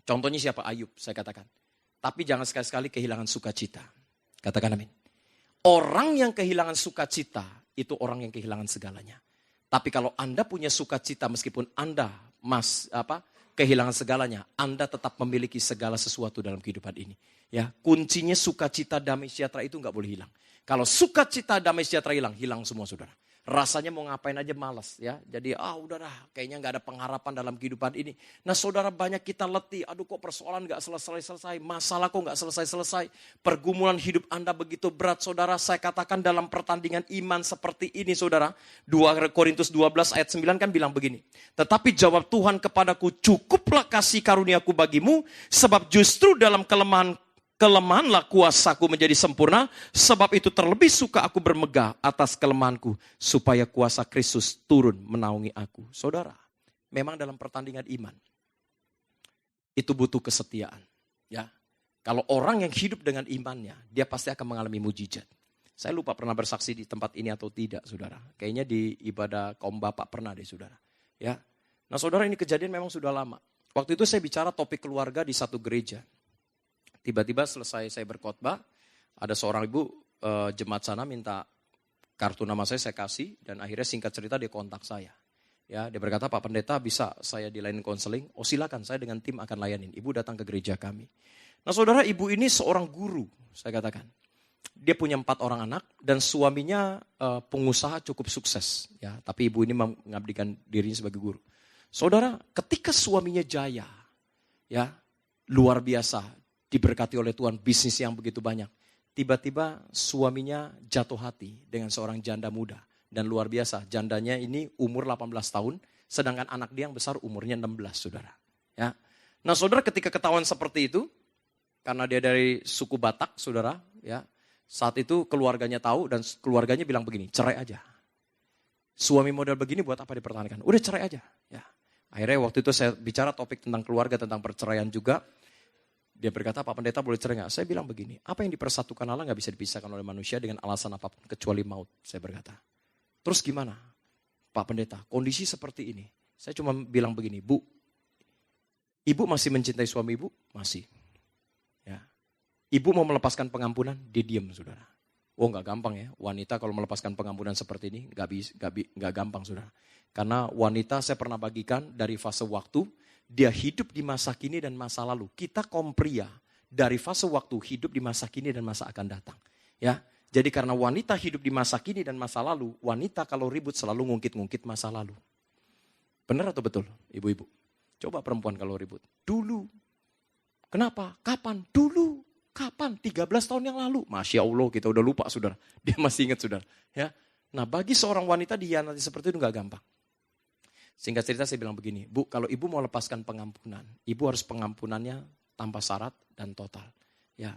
Contohnya siapa? Ayub, saya katakan. Tapi jangan sekali-sekali kehilangan sukacita. Katakan amin. Orang yang kehilangan sukacita, itu orang yang kehilangan segalanya. Tapi kalau Anda punya sukacita, meskipun Anda kehilangan segalanya, Anda tetap memiliki segala sesuatu dalam kehidupan ini. Ya, kuncinya sukacita, damai sejahtera itu nggak boleh hilang. Kalau sukacita, damai sejahtera hilang semua saudara. Rasanya mau ngapain aja malas ya. Jadi udahlah kayaknya gak ada pengharapan dalam kehidupan ini. Nah saudara banyak kita letih. Aduh kok persoalan gak selesai-selesai. Masalah kok gak selesai-selesai. Pergumulan hidup Anda begitu berat saudara. Saya katakan dalam pertandingan iman seperti ini saudara. 2 Korintus 12 ayat 9 kan bilang begini. Tetapi jawab Tuhan kepadaku, cukuplah kasih karuniaku bagimu. Sebab justru dalam kelemahanlah kuasaku menjadi sempurna, sebab itu terlebih suka aku bermegah atas kelemahanku, supaya kuasa Kristus turun menaungi aku. Saudara, memang dalam pertandingan iman, itu butuh kesetiaan. Ya, kalau orang yang hidup dengan imannya, dia pasti akan mengalami mujizat. Saya lupa pernah bersaksi di tempat ini atau tidak, saudara. Kayaknya di ibadah kaum bapak pernah deh, saudara. Ya, nah saudara ini kejadian memang sudah lama. Waktu itu saya bicara topik keluarga di satu gereja. Tiba-tiba selesai saya berkhotbah, ada seorang ibu jemaat sana minta kartu nama saya kasih, dan akhirnya singkat cerita dia kontak saya. Ya, dia berkata, Pak Pendeta bisa saya dilayanin konseling? Oh silakan, saya dengan tim akan layanin. Ibu datang ke gereja kami. Nah saudara, ibu ini seorang guru, saya katakan. Dia punya 4 orang anak dan suaminya pengusaha cukup sukses. Ya, tapi ibu ini mengabdikan dirinya sebagai guru. Saudara, ketika suaminya jaya, ya luar biasa, diberkati oleh Tuhan, bisnis yang begitu banyak. Tiba-tiba suaminya jatuh hati dengan seorang janda muda. Dan luar biasa, jandanya ini umur 18 tahun, sedangkan anak dia yang besar umurnya 16, saudara. Ya. Nah saudara, ketika ketahuan seperti itu, karena dia dari suku Batak, saudara, ya, saat itu keluarganya tahu dan keluarganya bilang begini, cerai aja. Suami model begini buat apa dipertahankan? Udah cerai aja. Ya. Akhirnya waktu itu saya bicara topik tentang keluarga, tentang perceraian juga. Dia berkata, Pak Pendeta boleh cerai nggak? Saya bilang begini, apa yang dipersatukan Allah nggak bisa dipisahkan oleh manusia dengan alasan apapun kecuali maut. Saya berkata, terus gimana? Pak Pendeta, kondisi seperti ini. Saya cuma bilang begini, Bu, ibu masih mencintai suami ibu? Masih. Ya. Ibu mau melepaskan pengampunan? Dia diam, saudara. Oh nggak gampang ya, wanita kalau melepaskan pengampunan seperti ini nggak gampang, saudara. Karena wanita saya pernah bagikan dari fase waktu, dia hidup di masa kini dan masa lalu. Kita kaum pria dari fase waktu hidup di masa kini dan masa akan datang. Ya, jadi karena wanita hidup di masa kini dan masa lalu, wanita kalau ribut selalu ngungkit-ngungkit masa lalu. Benar atau betul, ibu-ibu? Coba perempuan kalau ribut. Dulu. Kenapa? Kapan? Dulu. Kapan? 13 tahun yang lalu. Masya Allah, kita udah lupa, saudara. Dia masih ingat, saudara. Ya. Nah, bagi seorang wanita dihianati seperti itu nggak gampang. Singkat cerita saya bilang begini, Bu, kalau ibu mau lepaskan pengampunan, ibu harus pengampunannya tanpa syarat dan total. Ya,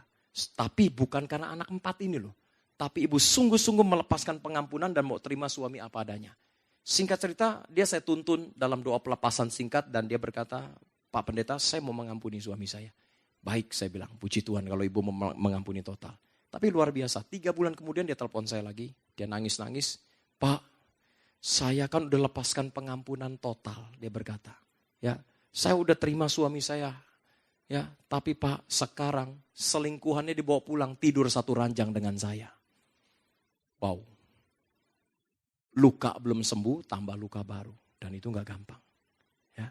tapi bukan karena anak 4 ini loh. Tapi ibu sungguh-sungguh melepaskan pengampunan dan mau terima suami apa adanya. Singkat cerita, dia saya tuntun dalam doa pelepasan singkat dan dia berkata, Pak Pendeta, saya mau mengampuni suami saya. Baik, saya bilang, puji Tuhan kalau ibu mau mengampuni total. Tapi luar biasa, 3 bulan kemudian dia telepon saya lagi, dia nangis-nangis, Pak, saya kan udah lepaskan pengampunan total, dia berkata. Ya, saya udah terima suami saya. Ya, tapi Pak, sekarang selingkuhannya dibawa pulang tidur satu ranjang dengan saya. Wow. Luka belum sembuh, tambah luka baru. Dan itu gak gampang. Ya.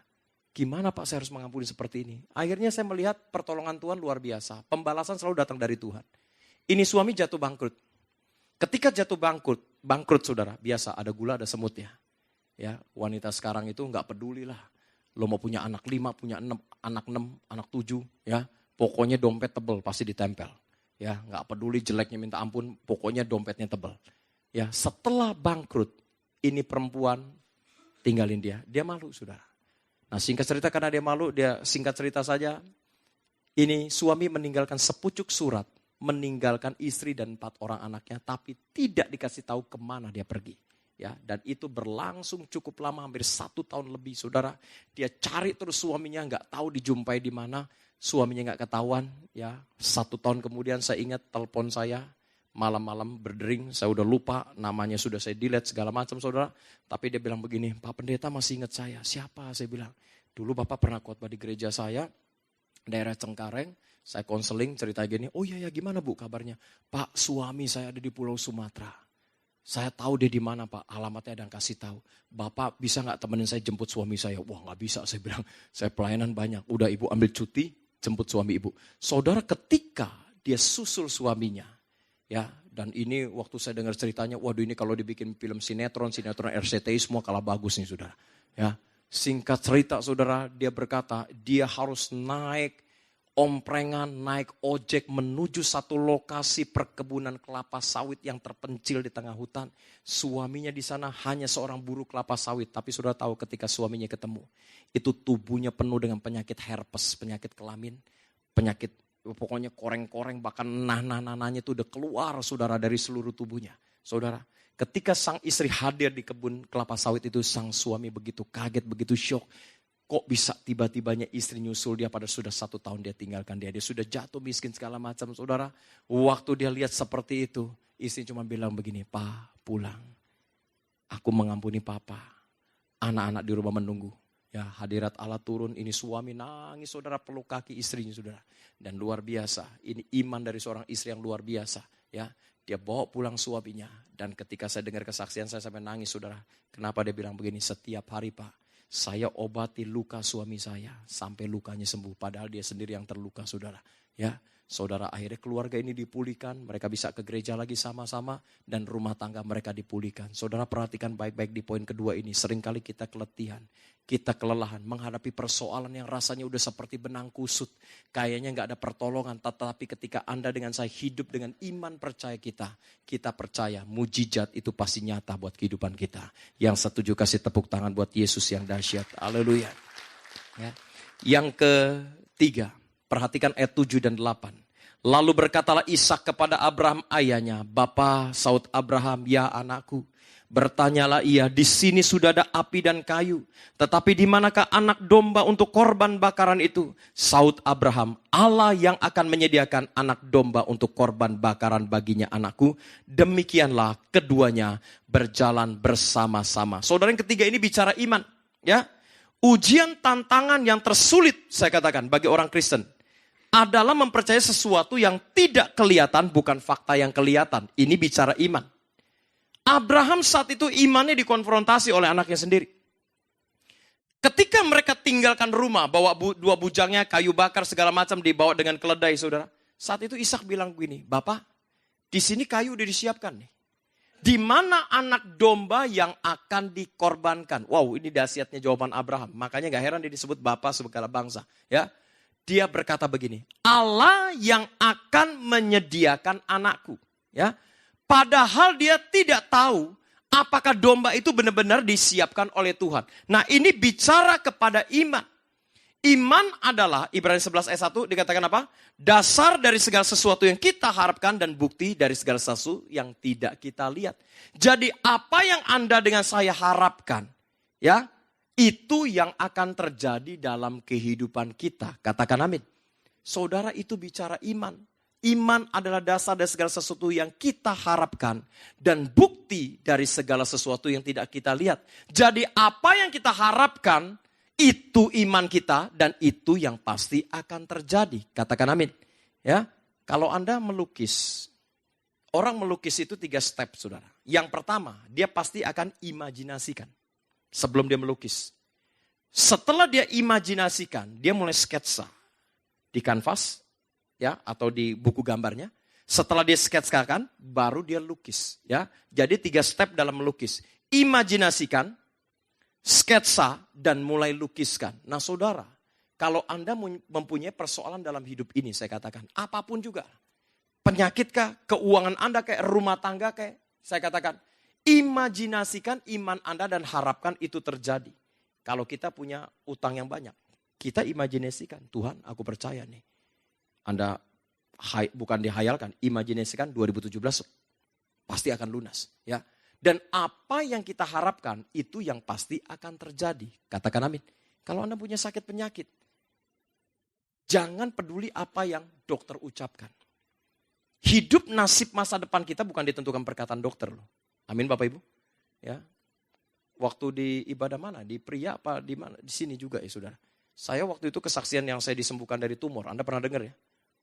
Gimana Pak saya harus mengampuni seperti ini? Akhirnya saya melihat pertolongan Tuhan luar biasa. Pembalasan selalu datang dari Tuhan. Ini suami jatuh bangkrut. Ketika jatuh bangkrut saudara, biasa ada gula ada semut ya. Ya, wanita sekarang itu gak peduli lah. Lo mau punya anak 5, punya 6, anak 6, anak 7 ya. Pokoknya dompet tebel pasti ditempel. Ya, gak peduli jeleknya minta ampun, pokoknya dompetnya tebel. Ya, setelah bangkrut, ini perempuan tinggalin dia. Dia malu saudara. Nah singkat cerita karena dia malu, dia singkat cerita saja. Ini suami meninggalkan sepucuk surat. Meninggalkan istri dan 4 orang anaknya, tapi tidak dikasih tahu kemana dia pergi. Ya, dan itu berlangsung cukup lama, hampir 1 tahun lebih, saudara. Dia cari terus suaminya, nggak tahu dijumpai di mana, suaminya nggak ketahuan. Ya, 1 tahun kemudian saya ingat telepon saya, malam-malam berdering, saya udah lupa, namanya sudah saya delete segala macam, saudara. Tapi dia bilang begini, Pak Pendeta masih ingat saya, siapa? Saya bilang, dulu Bapak pernah khotbah di gereja saya, daerah Cengkareng. Saya konseling cerita gini, oh iya ya gimana Bu kabarnya? Pak suami saya ada di Pulau Sumatera. Saya tahu dia di mana Pak, alamatnya dan kasih tahu. Bapak bisa nggak temenin saya jemput suami saya? Wah nggak bisa, saya bilang, saya pelayanan banyak. Udah ibu ambil cuti, jemput suami ibu. Saudara ketika dia susul suaminya, ya dan ini waktu saya dengar ceritanya, waduh ini kalau dibikin film sinetron RCTI semua kalah bagus nih saudara. Ya singkat cerita saudara, dia berkata dia harus naik omprengan, naik ojek menuju satu lokasi perkebunan kelapa sawit yang terpencil di tengah hutan. Suaminya di sana hanya seorang buruh kelapa sawit. Tapi sudah tahu ketika suaminya ketemu, itu tubuhnya penuh dengan penyakit herpes, penyakit kelamin, penyakit pokoknya koreng-koreng, bahkan nanah-nanahnya itu udah keluar saudara dari seluruh tubuhnya. Saudara, ketika sang istri hadir di kebun kelapa sawit itu, sang suami begitu kaget, begitu syok. Kok bisa tiba-tibanya istri nyusul dia pada sudah 1 tahun dia tinggalkan dia. Dia sudah jatuh miskin segala macam saudara. Waktu dia lihat seperti itu, istri cuma bilang begini, Pak pulang. Aku mengampuni Papa. Anak-anak di rumah menunggu. Ya hadirat Allah turun, ini suami nangis saudara, peluk kaki istrinya saudara. Dan luar biasa, ini iman dari seorang istri yang luar biasa. Ya, dia bawa pulang suaminya. Dan ketika saya dengar kesaksian saya sampai nangis saudara. Kenapa dia bilang begini, setiap hari Pak. Saya obati luka suami saya sampai lukanya sembuh. Padahal dia sendiri yang terluka saudara. Ya, saudara akhirnya keluarga ini dipulihkan. Mereka bisa ke gereja lagi sama-sama. Dan rumah tangga mereka dipulihkan. Saudara perhatikan baik-baik di poin kedua ini. Seringkali kita keletihan. Kita kelelahan menghadapi persoalan yang rasanya udah seperti benang kusut. Kayaknya gak ada pertolongan. Tetapi ketika Anda dengan saya hidup dengan iman percaya kita. Kita percaya mujizat itu pasti nyata buat kehidupan kita. Yang setuju kasih tepuk tangan buat Yesus yang dahsyat. Haleluya. Ya. Yang ketiga, perhatikan ayat 7 dan 8. Lalu berkatalah Ishak kepada Abraham ayahnya, Bapa, saud Abraham, ya anakku. Bertanyalah ia, di sini sudah ada api dan kayu, tetapi di manakah anak domba untuk korban bakaran itu? Saud Abraham, Allah yang akan menyediakan anak domba untuk korban bakaran baginya anakku. Demikianlah keduanya berjalan bersama-sama. Saudara, yang ketiga ini bicara iman. Ya, ujian tantangan yang tersulit, saya katakan, bagi orang Kristen adalah mempercayai sesuatu yang tidak kelihatan, bukan fakta yang kelihatan. Ini bicara iman. Abraham saat itu imannya dikonfrontasi oleh anaknya sendiri. Ketika mereka tinggalkan rumah, bawa dua bujangnya, kayu bakar segala macam dibawa dengan keledai, saudara. Saat itu Ishak bilang begini, Bapak, di sini kayu udah disiapkan nih. Di mana anak domba yang akan dikorbankan? Wow, ini dahsyatnya jawaban Abraham. Makanya gak heran dia disebut Bapak segala bangsa. Ya, dia berkata begini, Allah yang akan menyediakan anakku. Ya. Padahal dia tidak tahu apakah domba itu benar-benar disiapkan oleh Tuhan. Nah, ini bicara kepada iman. Iman adalah, Ibrani 11 ayat 1 dikatakan apa? Dasar dari segala sesuatu yang kita harapkan dan bukti dari segala sesuatu yang tidak kita lihat. Jadi apa yang Anda dengan saya harapkan, ya, itu yang akan terjadi dalam kehidupan kita. Katakan amin. Saudara, itu bicara iman. Iman adalah dasar dari segala sesuatu yang kita harapkan dan bukti dari segala sesuatu yang tidak kita lihat. Jadi apa yang kita harapkan itu iman kita dan itu yang pasti akan terjadi. Katakan amin. Ya, kalau Anda melukis, orang melukis itu 3 step, saudara. Yang pertama, dia pasti akan imajinasikan sebelum dia melukis. Setelah dia imajinasikan, dia mulai sketsa di kanvas, ya, atau di buku gambarnya. Setelah dia sketsakan, baru dia lukis. Ya, jadi 3 step dalam melukis. Imajinasikan, sketsa, dan mulai lukiskan. Nah, saudara, kalau Anda mempunyai persoalan dalam hidup ini, saya katakan, apapun juga. Penyakitkah, keuangan Anda kayak rumah tangga kayak, saya katakan, imajinasikan iman Anda dan harapkan itu terjadi. Kalau kita punya utang yang banyak, kita imajinasikan, Tuhan aku percaya nih. Anda bukan dihayalkan, imajinasikan 2017 pasti akan lunas. Ya. Dan apa yang kita harapkan itu yang pasti akan terjadi. Katakan amin. Kalau Anda punya sakit penyakit, jangan peduli apa yang dokter ucapkan. Hidup nasib masa depan kita bukan ditentukan perkataan dokter loh. Amin Bapak Ibu. Ya. Waktu di ibadah mana? Di pria apa di mana? Di sini juga ya saudara. Saya waktu itu kesaksian yang saya disembuhkan dari tumor. Anda pernah dengar ya?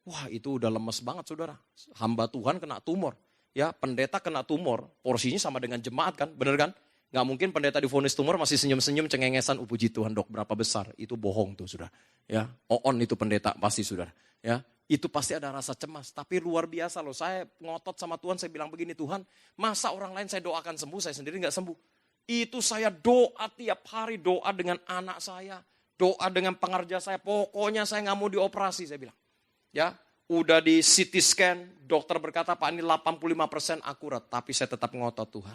Wah, itu udah lemes banget saudara. Hamba Tuhan kena tumor. Ya, pendeta kena tumor. Porsinya sama dengan jemaat kan? Bener kan? Gak mungkin pendeta divonis tumor masih senyum-senyum cengengesan. Puji Tuhan dok, berapa besar. Itu bohong tuh saudara. Ya, on itu pendeta pasti saudara. Ya, itu pasti ada rasa cemas. Tapi luar biasa loh. Saya ngotot sama Tuhan. Saya bilang begini, Tuhan, masa orang lain saya doakan sembuh, saya sendiri gak sembuh. Itu saya doa tiap hari. Doa dengan anak saya. Doa dengan pengerja saya. Pokoknya saya gak mau dioperasi, saya bilang. Ya, udah di CT scan, dokter berkata, Pak ini 85% akurat, tapi saya tetap ngotot Tuhan.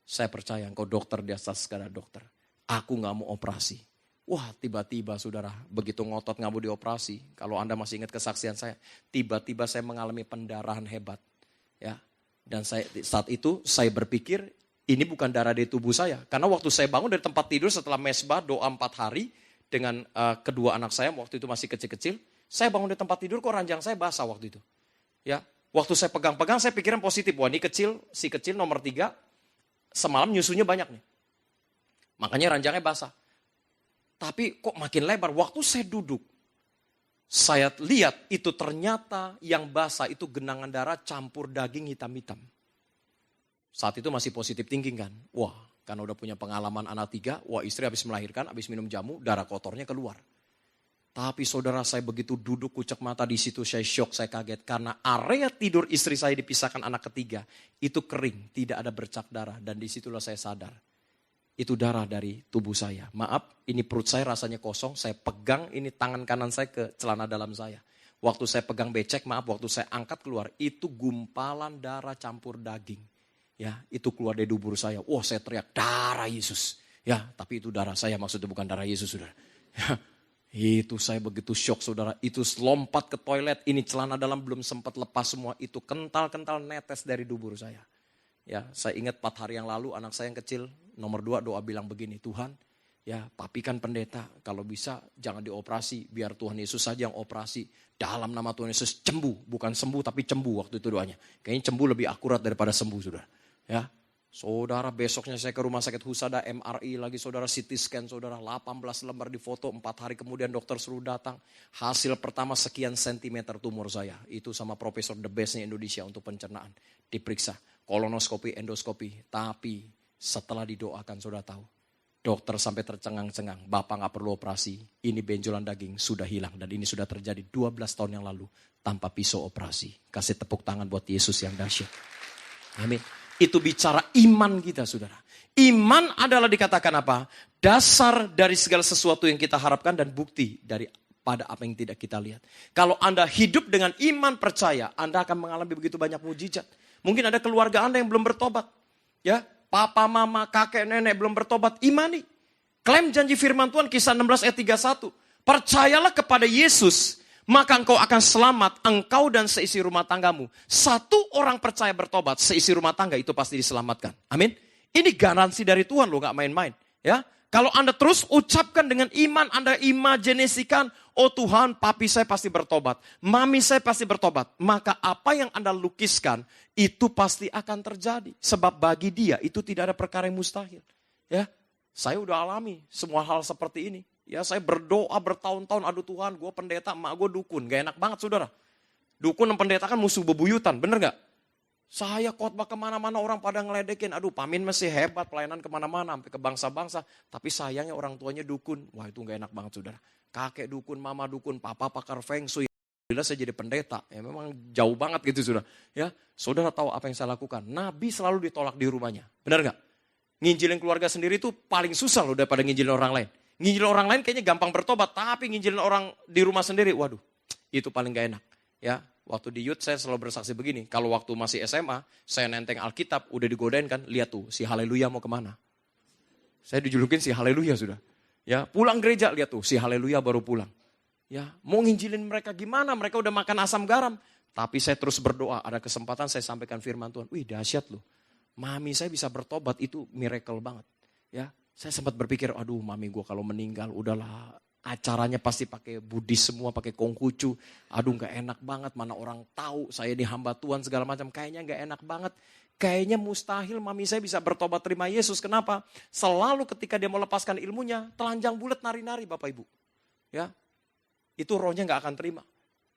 Saya percaya engkau dokter di atas segala dokter. Aku gak mau operasi. Wah, tiba-tiba saudara, begitu ngotot gak mau dioperasi. Kalau Anda masih ingat kesaksian saya, tiba-tiba saya mengalami pendarahan hebat. Ya, dan saat itu saya berpikir, ini bukan darah di tubuh saya. Karena waktu saya bangun dari tempat tidur setelah mesbah, doa 4 hari, dengan kedua anak saya, waktu itu masih kecil-kecil, saya bangun di tempat tidur kok ranjang saya basah waktu itu. Ya, waktu saya pegang-pegang saya pikiran positif. Wah ini kecil, si kecil nomor 3, semalam nyusunya banyak nih. Makanya ranjangnya basah. Tapi kok makin lebar. Waktu saya duduk, saya lihat itu ternyata yang basah itu genangan darah campur daging hitam-hitam. Saat itu masih positif thinking kan. Wah, karena udah punya pengalaman anak 3, wah istri habis melahirkan, habis minum jamu, darah kotornya keluar. Tapi saudara saya begitu duduk kucek mata di situ saya syok, saya kaget. Karena area tidur istri saya dipisahkan anak ketiga. Itu kering, tidak ada bercak darah. Dan disitulah saya sadar. Itu darah dari tubuh saya. Maaf, ini perut saya rasanya kosong. Saya pegang ini tangan kanan saya ke celana dalam saya. Waktu saya pegang becek, maaf waktu saya angkat keluar. Itu gumpalan darah campur daging. Ya, itu keluar dari dubur saya. Wah saya teriak, darah Yesus. Ya, tapi itu darah saya maksudnya bukan darah Yesus saudara. Ya. Itu saya begitu syok saudara, itu lompat ke toilet, ini celana dalam belum sempat lepas semua, itu kental-kental netes dari dubur saya. Ya, saya ingat 4 hari yang lalu anak saya yang kecil, nomor 2 doa bilang begini, Tuhan, ya papi kan pendeta, kalau bisa jangan dioperasi, biar Tuhan Yesus saja yang operasi. Dalam nama Tuhan Yesus cembuh, bukan sembuh tapi cembuh waktu itu doanya. Kayaknya cembuh lebih akurat daripada sembuh, saudara. Ya, saudara besoknya saya ke rumah sakit Husada, MRI lagi, saudara CT scan, saudara 18 lembar di foto, 4 hari kemudian dokter suruh datang. Hasil pertama sekian sentimeter tumor saya, itu sama profesor the bestnya Indonesia untuk pencernaan. Diperiksa, kolonoskopi, endoskopi, tapi setelah didoakan saudara tahu. Dokter sampai tercengang-cengang, Bapak gak perlu operasi, ini benjolan daging sudah hilang. Dan ini sudah terjadi 12 tahun yang lalu tanpa pisau operasi. Kasih tepuk tangan buat Yesus yang dahsyat. Amin. Itu bicara iman kita, saudara. Iman adalah dikatakan apa? Dasar dari segala sesuatu yang kita harapkan dan bukti daripada apa yang tidak kita lihat. Kalau Anda hidup dengan iman percaya, Anda akan mengalami begitu banyak mujizat. Mungkin ada keluarga Anda yang belum bertobat. Ya, papa, mama, kakek, nenek belum bertobat, imani. Klaim janji firman Tuhan kisah 16 ayat 31. Percayalah kepada Yesus, maka engkau akan selamat, engkau dan seisi rumah tanggamu. Satu orang percaya bertobat, seisi rumah tangga itu pasti diselamatkan. Amin. Ini garansi dari Tuhan loh, gak main-main. Ya, kalau Anda terus ucapkan dengan iman, Anda imajinasikan, oh Tuhan, papi saya pasti bertobat, mami saya pasti bertobat. Maka apa yang Anda lukiskan, itu pasti akan terjadi. Sebab bagi dia, itu tidak ada perkara yang mustahil. Ya, saya udah alami semua hal seperti ini. Ya, saya berdoa bertahun-tahun, aduh Tuhan, gue pendeta, emak gue dukun. Gak enak banget, saudara. Dukun dan pendeta kan musuh bebuyutan, bener gak? Saya khotbah kemana-mana orang pada ngeledekin. Aduh, Pamin masih hebat, pelayanan kemana-mana, sampai ke bangsa-bangsa. Tapi sayangnya orang tuanya dukun. Wah, itu gak enak banget, saudara. Kakek dukun, mama dukun, papa pakar feng shui. Bila saya jadi pendeta, ya memang jauh banget gitu, saudara. Ya, saudara tahu apa yang saya lakukan. Nabi selalu ditolak di rumahnya, benar gak? Nginjilin keluarga sendiri itu paling susah loh daripada nginjilin orang lain. Nginjilin orang lain kayaknya gampang bertobat, tapi nginjilin orang di rumah sendiri, waduh, itu paling gak enak. Ya, waktu di youth saya selalu bersaksi begini, kalau waktu masih SMA, saya nenteng Alkitab, udah digodain kan, lihat tuh, si Haleluya mau kemana. Saya dijulukin si Haleluya sudah. Ya, pulang gereja, lihat tuh, si Haleluya baru pulang. Ya, mau nginjilin mereka gimana, mereka udah makan asam garam. Tapi saya terus berdoa, ada kesempatan saya sampaikan firman Tuhan, wih dahsyat loh. Mami saya bisa bertobat, itu miracle banget. Ya, saya sempat berpikir, aduh mami gue kalau meninggal, udahlah. Acaranya pasti pakai Buddhis semua, pakai Konghucu. Aduh gak enak banget, mana orang tahu saya ini hamba Tuhan segala macam. Kayaknya gak enak banget. Kayaknya mustahil mami saya bisa bertobat terima Yesus. Kenapa? Selalu ketika dia mau lepaskan ilmunya, telanjang bulat nari-nari Bapak Ibu. Ya, itu rohnya gak akan terima.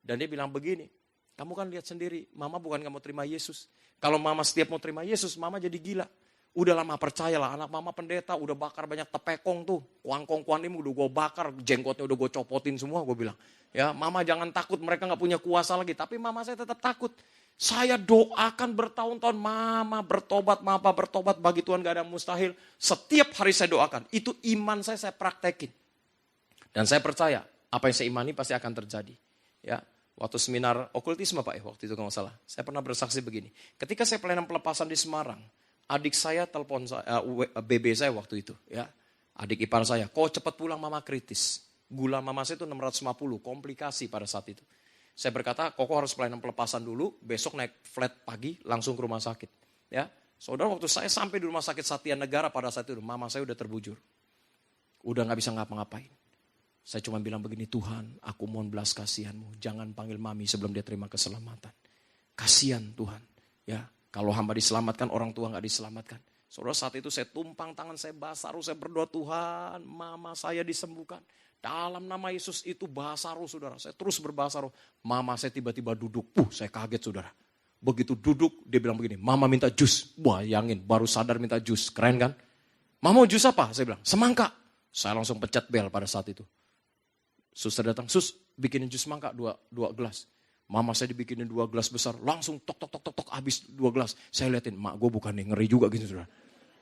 Dan dia bilang begini, kamu kan lihat sendiri, mama bukan gak mau terima Yesus. Kalau mama setiap mau terima Yesus, mama jadi gila. Udah lama percayalah, anak mama pendeta udah bakar banyak tepekong tuh. Kuangkong-kuanim udah gue bakar, jenggotnya udah gue copotin semua, gue bilang. Ya, mama jangan takut, mereka gak punya kuasa lagi. Tapi mama saya tetap takut. Saya doakan bertahun-tahun, mama bertobat bagi Tuhan gak ada mustahil. Setiap hari saya doakan, itu iman saya praktekin. Dan saya percaya, apa yang saya imani pasti akan terjadi. Ya, waktu seminar okultisme Pak, waktu itu kalau nggak salah. Saya pernah bersaksi begini, ketika saya pelayanan pelepasan di Semarang, adik saya telepon BB saya waktu itu, ya, adik ipar saya, kok cepat pulang mama kritis. Gula mama saya itu 650, komplikasi pada saat itu. Saya berkata, Koko harus pelayanan pelepasan dulu, besok naik flight pagi langsung ke rumah sakit. Ya, saudara waktu saya sampai di rumah sakit Satya Negara pada saat itu, mama saya udah terbujur. Udah gak bisa ngapa-ngapain. Saya cuma bilang begini, Tuhan aku mohon belas kasihanmu, jangan panggil mami sebelum dia terima keselamatan. Kasihan Tuhan, ya. Kalau hamba diselamatkan, orang tua gak diselamatkan. Saudara saat itu saya tumpang tangan, saya basaru, saya berdoa Tuhan, mama saya disembuhkan. Dalam nama Yesus itu basaru saudara, saya terus berbasaru. Mama saya tiba-tiba duduk, saya kaget saudara. Begitu duduk, dia bilang begini, mama minta jus. Bayangin, baru sadar minta jus, keren kan? Mama mau jus apa? Saya bilang, semangka. Saya langsung pencet bel pada saat itu. Suster datang, sus bikinin jus semangka 2 gelas. Mama saya dibikinin 2 gelas besar, langsung tok habis 2 gelas. Saya liatin, mak gue bukan ngeri juga gitu saudara.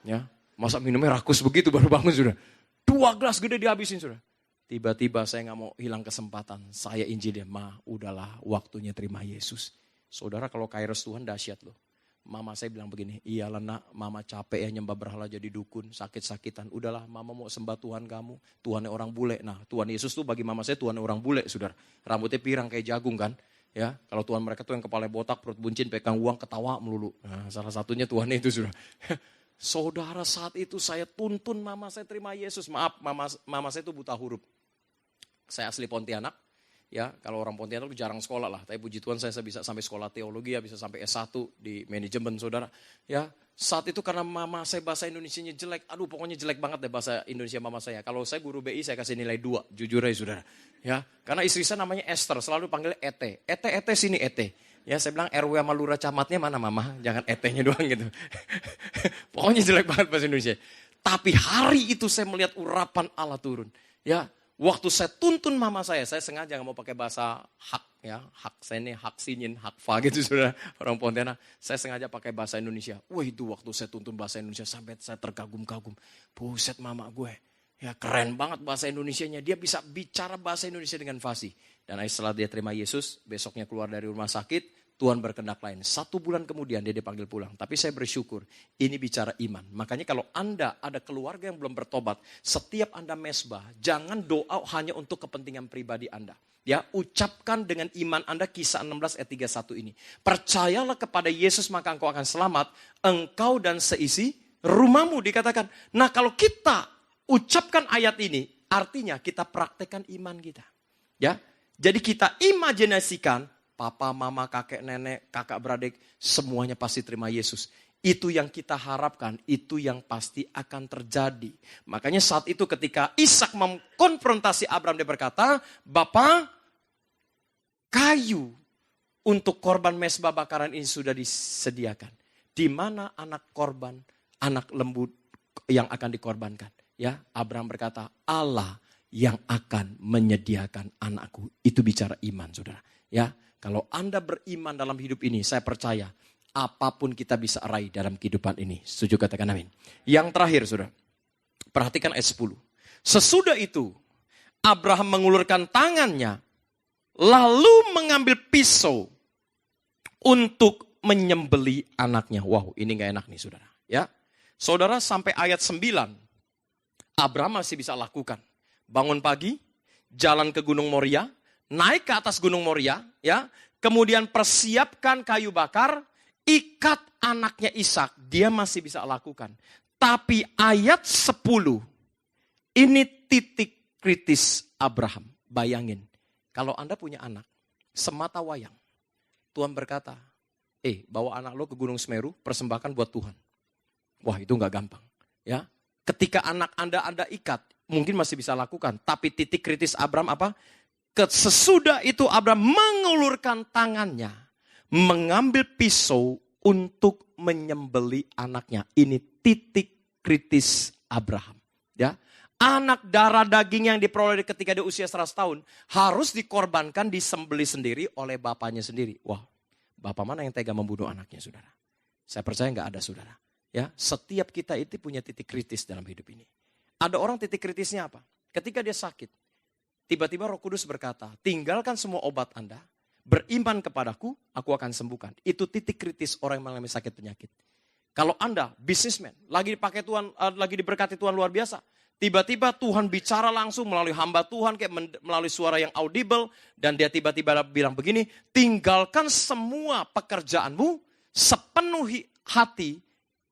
Ya, masa minumnya rakus begitu baru bangun saudara. 2 gelas gede dihabisin saudara. Tiba-tiba saya gak mau hilang kesempatan. Saya injilin, ma udahlah waktunya terima Yesus. Saudara kalau kairos Tuhan dahsyat loh. Mama saya bilang begini, iyalah nak, mama capek ya nyembah berhala jadi dukun, sakit-sakitan. Udahlah mama mau sembah Tuhan kamu, Tuhannya orang bule. Nah Tuhan Yesus tuh bagi mama saya Tuhannya orang bule saudara. Rambutnya pirang kayak jagung kan. Ya, kalau Tuhan mereka tuh yang kepala botak, perut buncin, pegang uang, ketawa melulu. Nah, salah satunya Tuhannya itu sudah. Saudara, saat itu saya tuntun mama saya terima Yesus. Maaf, mama saya itu buta huruf. Saya asli Pontianak. Ya, kalau orang Pontianak itu jarang sekolah lah. Tapi puji Tuhan saya bisa sampai sekolah teologi, ya bisa sampai S1 di manajemen, saudara. Ya, saat itu karena mama saya bahasa Indonesianya jelek. Aduh, pokoknya jelek banget deh bahasa Indonesia mama saya. Kalau saya guru BI saya kasih nilai 2, jujur aja saudara. Ya, karena istri saya namanya Esther, selalu panggil Ete. Ete sini Ete. Ya, saya bilang RW sama lurah camatnya mana mama? Jangan Etenya doang gitu. Pokoknya jelek banget bahasa Indonesia. Tapi hari itu saya melihat urapan Allah turun. Ya, waktu saya tuntun mama saya sengaja gak mau pakai bahasa hak, ya, hak sene, hak sinyin, hak fa gitu saudara, orang Pontianak. Saya sengaja pakai bahasa Indonesia. Wah, itu waktu saya tuntun bahasa Indonesia sampai saya terkagum-kagum. Buset mama gue, ya keren banget bahasa Indonesianya. Dia bisa bicara bahasa Indonesia dengan fasih. Dan setelah dia terima Yesus, besoknya keluar dari rumah sakit, Tuhan berkehendak lain. 1 bulan kemudian dia dipanggil pulang. Tapi saya bersyukur, ini bicara iman. Makanya kalau Anda ada keluarga yang belum bertobat, setiap Anda mesbah, jangan doa hanya untuk kepentingan pribadi Anda. Ya, ucapkan dengan iman Anda Kisah 16 ayat 31 ini. Percayalah kepada Yesus maka engkau akan selamat, engkau dan seisi rumahmu dikatakan. Nah, kalau kita ucapkan ayat ini, artinya kita praktekkan iman kita. Ya, jadi kita imajinasikan papa, mama, kakek, nenek, kakak, beradik, semuanya pasti terima Yesus. Itu yang kita harapkan, itu yang pasti akan terjadi. Makanya saat itu ketika Ishak mengkonfrontasi Abraham, dia berkata, Bapa, kayu untuk korban mezbah bakaran ini sudah disediakan. Di mana anak korban, anak lembu yang akan dikorbankan? Ya, Abraham berkata, Allah yang akan menyediakan anakku. Itu bicara iman, saudara. Ya, kalau Anda beriman dalam hidup ini, saya percaya apapun kita bisa raih dalam kehidupan ini. Setuju, katakan amin. Yang terakhir, saudara, perhatikan ayat 10. Sesudah itu, Abraham mengulurkan tangannya, lalu mengambil pisau untuk menyembeli anaknya. Wow, ini gak enak nih, saudara. Ya, saudara, sampai ayat 9, Abraham masih bisa lakukan. Bangun pagi, jalan ke Gunung Moria, naik ke atas Gunung Moria, ya, kemudian persiapkan kayu bakar, ikat anaknya Ishak, dia masih bisa lakukan. Tapi ayat 10, ini titik kritis Abraham. Bayangin, kalau Anda punya anak, semata wayang, Tuhan berkata, bawa anak lo ke Gunung Semeru, persembahkan buat Tuhan. Wah, itu gak gampang. Ya, ketika anak Anda ikat, mungkin masih bisa lakukan. Tapi titik kritis Abraham apa? Sesudah itu Abraham mengulurkan tangannya, mengambil pisau untuk menyembeli anaknya. Ini titik kritis Abraham. Ya, anak darah daging yang diperoleh ketika dia usia 100 tahun harus dikorbankan, disembeli sendiri oleh bapaknya sendiri. Wah, bapak mana yang tega membunuh anaknya, saudara? Saya percaya nggak ada, saudara. Ya, setiap kita itu punya titik kritis dalam hidup ini. Ada orang titik kritisnya apa? Ketika dia sakit. Tiba-tiba Roh Kudus berkata, tinggalkan semua obat Anda, beriman kepadaku, aku akan sembuhkan. Itu titik kritis orang yang mengalami sakit penyakit. Kalau Anda, bisnismen, lagi dipakai Tuhan, lagi diberkati Tuhan luar biasa. Tiba-tiba Tuhan bicara langsung melalui hamba Tuhan, kayak melalui suara yang audible, dan dia tiba-tiba bilang begini, tinggalkan semua pekerjaanmu, sepenuhi hati,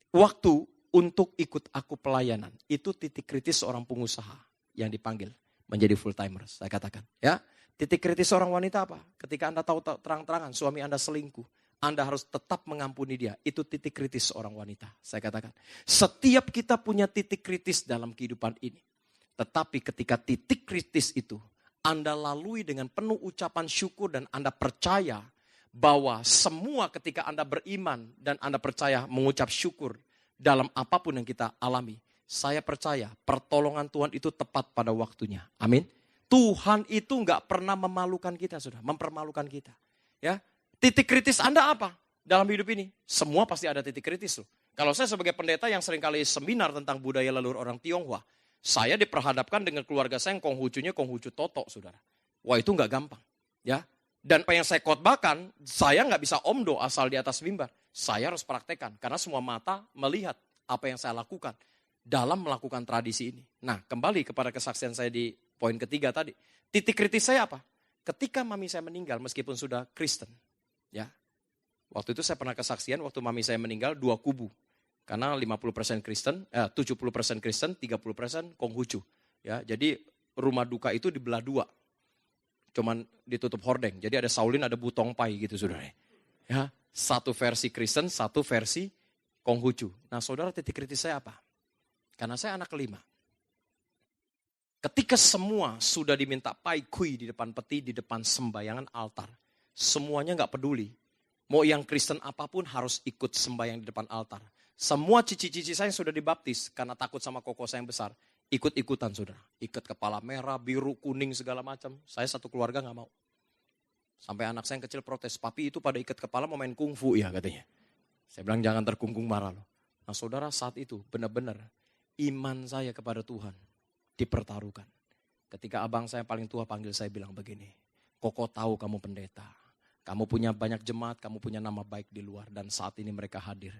waktu untuk ikut aku pelayanan. Itu titik kritis seorang pengusaha yang dipanggil menjadi full timer, saya katakan. Ya, titik kritis seorang wanita apa? Ketika Anda tahu terang-terangan suami Anda selingkuh, Anda harus tetap mengampuni dia. Itu titik kritis seorang wanita, saya katakan. Setiap kita punya titik kritis dalam kehidupan ini. Tetapi ketika titik kritis itu Anda lalui dengan penuh ucapan syukur dan Anda percaya bahwa semua ketika Anda beriman dan Anda percaya mengucap syukur dalam apapun yang kita alami, saya percaya pertolongan Tuhan itu tepat pada waktunya. Amin. Tuhan itu nggak pernah memalukan kita, sudah mempermalukan kita. Ya, titik kritis Anda apa dalam hidup ini? Semua pasti ada titik kritis loh. Kalau saya sebagai pendeta yang seringkali seminar tentang budaya leluhur orang Tionghoa, saya diperhadapkan dengan keluarga saya yang Konghucu Toto, saudara. Wah, itu nggak gampang. Ya, dan apa yang saya khotbahkan, saya nggak bisa omdo asal di atas mimbar. Saya harus praktekkan karena semua mata melihat apa yang saya lakukan dalam melakukan tradisi ini. Nah, kembali kepada kesaksian saya di poin ketiga tadi. Titik kritis saya apa? ketika mami saya meninggal meskipun sudah Kristen, ya. Waktu itu saya pernah kesaksian waktu mami saya meninggal 2 kubu. Karena 50% Kristen, 70% Kristen, 30% Konghucu. Ya, jadi rumah duka itu dibelah 2. Cuman ditutup hordeng. Jadi ada Saulin, ada Butongpai gitu saudara. Ya, satu versi Kristen, satu versi Konghucu. Nah saudara, titik kritis saya apa? Karena saya anak kelima. Ketika semua sudah diminta pai kui di depan peti, di depan sembayangan altar. Semuanya gak peduli. Mau yang Kristen apapun harus ikut sembahyang di depan altar. Semua cici-cici saya yang sudah dibaptis karena takut sama koko saya yang besar. Ikut-ikutan saudara. Ikut kepala merah, biru, kuning segala macam. Saya satu keluarga gak mau. Sampai anak saya yang kecil protes. Papi itu pada ikat kepala mau main kungfu ya katanya. Saya bilang jangan terkungkung marah loh. Nah saudara saat itu benar-benar iman saya kepada Tuhan dipertaruhkan. Ketika abang saya paling tua panggil saya bilang begini. Koko tahu kamu pendeta. Kamu punya banyak jemaat, kamu punya nama baik di luar. Dan saat ini mereka hadir.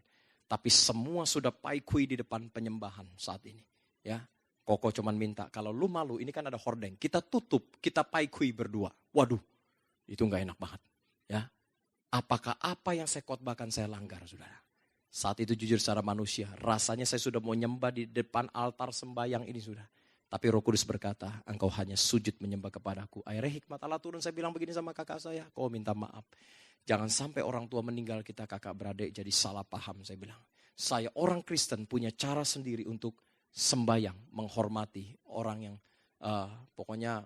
Tapi semua sudah paikui di depan penyembahan saat ini. Ya, Koko cuman minta, kalau lu malu, ini kan ada hordeng. Kita tutup, kita paikui berdua. Waduh, itu gak enak banget. Ya, apakah apa yang saya khotbahkan saya langgar, saudara? Saat itu jujur secara manusia, rasanya saya sudah mau nyembah di depan altar sembahyang ini, sudah. Tapi Roh Kudus berkata, engkau hanya sujud menyembah kepadaku. Akhirnya hikmat Allah turun, saya bilang begini sama kakak saya, kau minta maaf. Jangan sampai orang tua meninggal kita kakak beradik jadi salah paham, saya bilang. Saya orang Kristen punya cara sendiri untuk sembahyang, menghormati orang yang pokoknya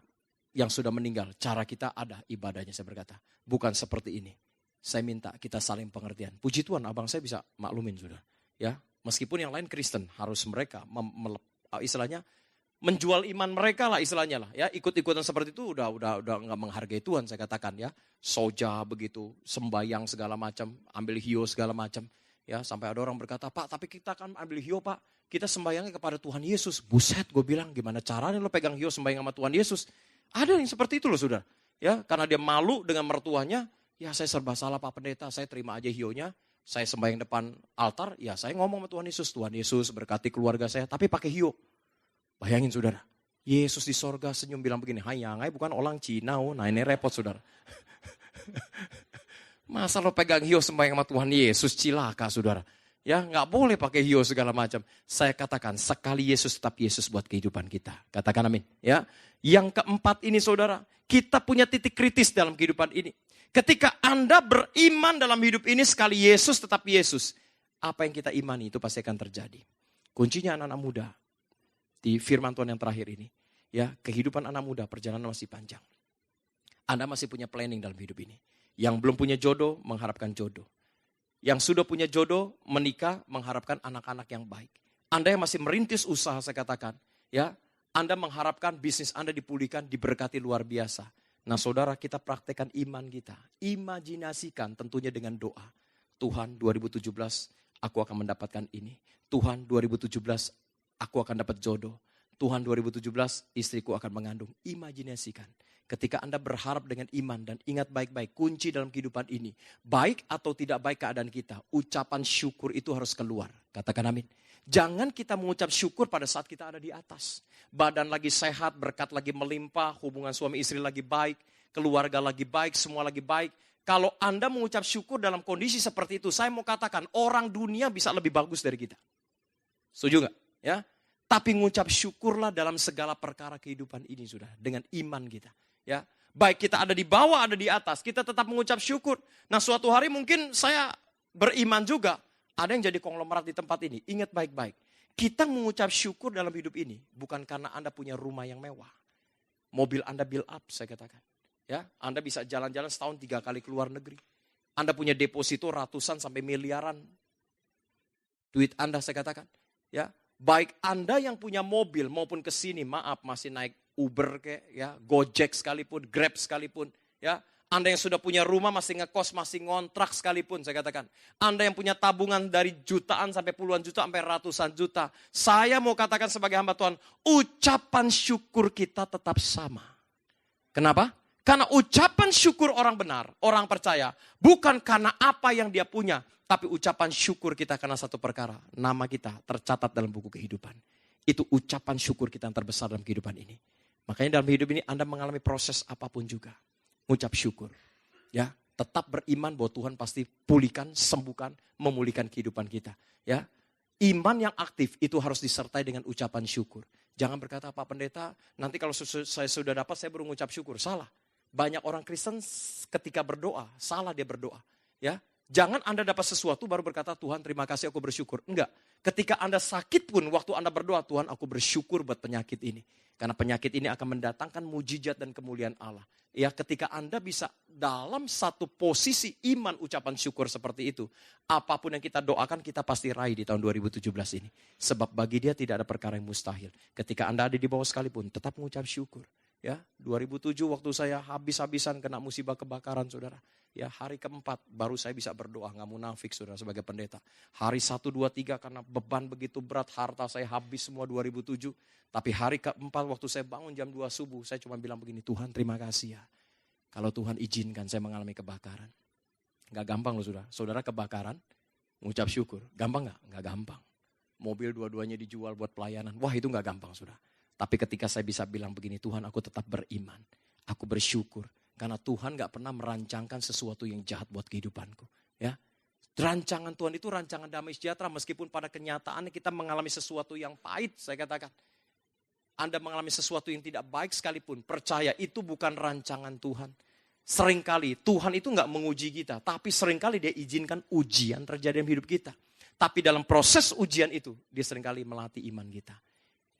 yang sudah meninggal. Cara kita ada ibadahnya, saya berkata. Bukan seperti ini. Saya minta kita saling pengertian. Puji Tuhan, abang saya bisa maklumin sudah. Ya, meskipun yang lain Kristen, harus mereka istilahnya menjual iman mereka lah istilahnya lah. Ya, ikut-ikutan seperti itu udah nggak menghargai Tuhan saya katakan ya. Soja begitu, sembayang segala macam, ambil hio segala macam. Ya, sampai ada orang berkata, Pak, tapi kita kan ambil hio, Pak. Kita sembayangnya kepada Tuhan Yesus. Buset, gue bilang, gimana caranya lo pegang hio sembayang sama Tuhan Yesus? Ada yang seperti itu loh, saudara. Ya, karena dia malu dengan mertuanya, ya saya serba salah Pak Pendeta, saya terima aja hionya. Saya sembahyang depan altar, ya saya ngomong sama Tuhan Yesus berkati keluarga saya, tapi pakai hio. Bayangin saudara, Yesus di sorga senyum bilang begini, hai yangai bukan orang Cina, nah ini repot saudara. Masa lo pegang hio sembahyang sama Tuhan Yesus, cilaka saudara. Ya gak boleh pakai hio segala macam. Saya katakan sekali Yesus tetap Yesus buat kehidupan kita. Katakan amin. Ya. Yang keempat ini saudara, kita punya titik kritis dalam kehidupan ini. Ketika Anda beriman dalam hidup ini sekali Yesus tetap Yesus. Apa yang kita imani itu pasti akan terjadi. Kuncinya anak-anak muda. Di firman Tuhan yang terakhir ini. Ya, kehidupan anak muda, perjalanan masih panjang. Anda masih punya planning dalam hidup ini. Yang belum punya jodoh, mengharapkan jodoh. Yang sudah punya jodoh, menikah, mengharapkan anak-anak yang baik. Anda yang masih merintis usaha, saya katakan. Ya, Anda mengharapkan bisnis Anda dipulihkan, diberkati luar biasa. Nah saudara, kita praktekkan iman kita. Imajinasikan tentunya dengan doa. Tuhan 2017, aku akan mendapatkan ini. Tuhan 2017, aku akan dapat jodoh. Tuhan 2017, istriku akan mengandung. Imajinasikan. Ketika Anda berharap dengan iman dan ingat baik-baik kunci dalam kehidupan ini. Baik atau tidak baik keadaan kita. Ucapan syukur itu harus keluar. Katakan amin. Jangan kita mengucap syukur pada saat kita ada di atas. Badan lagi sehat, berkat lagi melimpah, hubungan suami istri lagi baik, keluarga lagi baik, semua lagi baik. Kalau Anda mengucap syukur dalam kondisi seperti itu, saya mau katakan orang dunia bisa lebih bagus dari kita. Setuju gak? Ya, tapi mengucap syukurlah dalam segala perkara kehidupan ini sudah dengan iman kita. Ya, baik kita ada di bawah, ada di atas, kita tetap mengucap syukur. Nah, suatu hari mungkin saya beriman juga, ada yang jadi konglomerat di tempat ini. Ingat baik-baik, kita mengucap syukur dalam hidup ini bukan karena Anda punya rumah yang mewah, mobil Anda build up, saya katakan. Ya, Anda bisa jalan-jalan setahun 3 kali ke luar negeri. Anda punya deposito ratusan sampai miliaran duit Anda, saya katakan. Ya, baik Anda yang punya mobil maupun ke sini, maaf masih naik Uber kayak ya, Gojek sekalipun, Grab sekalipun, ya. Anda yang sudah punya rumah masih ngekos, masih ngontrak sekalipun, saya katakan. Anda yang punya tabungan dari jutaan sampai puluhan juta sampai ratusan juta. Saya mau katakan sebagai hamba Tuhan, ucapan syukur kita tetap sama. Kenapa? Karena ucapan syukur orang benar, orang percaya, bukan karena apa yang dia punya, tapi ucapan syukur kita karena satu perkara. Nama kita tercatat dalam buku kehidupan. Itu ucapan syukur kita yang terbesar dalam kehidupan ini. Makanya dalam hidup ini Anda mengalami proses apapun juga. Ngucap syukur. Ya, tetap beriman bahwa Tuhan pasti pulihkan, sembuhkan, memulihkan kehidupan kita. Ya, iman yang aktif itu harus disertai dengan ucapan syukur. Jangan berkata, Pak Pendeta, nanti kalau saya sudah dapat saya baru ngucap syukur. Salah. Banyak orang Kristen ketika berdoa, salah dia berdoa. Ya, jangan Anda dapat sesuatu baru berkata, Tuhan terima kasih aku bersyukur. Enggak. Ketika Anda sakit pun waktu Anda berdoa, Tuhan aku bersyukur buat penyakit ini. Karena penyakit ini akan mendatangkan mujizat dan kemuliaan Allah. Ya, ketika Anda bisa dalam satu posisi iman ucapan syukur seperti itu, apapun yang kita doakan kita pasti raih di tahun 2017 ini. Sebab bagi Dia tidak ada perkara yang mustahil. Ketika Anda ada di bawah sekalipun, tetap mengucap syukur. Ya, 2007 waktu saya habis-habisan kena musibah kebakaran, saudara. Ya, hari keempat baru saya bisa berdoa, nggak munafik, saudara, sebagai pendeta. Hari 1, 2, 3 karena beban begitu berat, harta saya habis semua 2007. Tapi hari keempat waktu saya bangun jam 2 subuh, saya cuma bilang begini, Tuhan terima kasih ya. Kalau Tuhan izinkan saya mengalami kebakaran. Nggak gampang loh, saudara. Saudara kebakaran, mengucap syukur. Gampang nggak? Nggak gampang. Mobil dua-duanya dijual buat pelayanan. Wah, itu nggak gampang, saudara. Tapi ketika saya bisa bilang begini, Tuhan aku tetap beriman. Aku bersyukur. Karena Tuhan gak pernah merancangkan sesuatu yang jahat buat kehidupanku. Ya, rancangan Tuhan itu rancangan damai sejahtera. Meskipun pada kenyataannya kita mengalami sesuatu yang pahit, saya katakan. Anda mengalami sesuatu yang tidak baik sekalipun. Percaya itu bukan rancangan Tuhan. Seringkali Tuhan itu gak menguji kita. Tapi seringkali Dia izinkan ujian terjadi dalam hidup kita. Tapi dalam proses ujian itu, Dia seringkali melatih iman kita.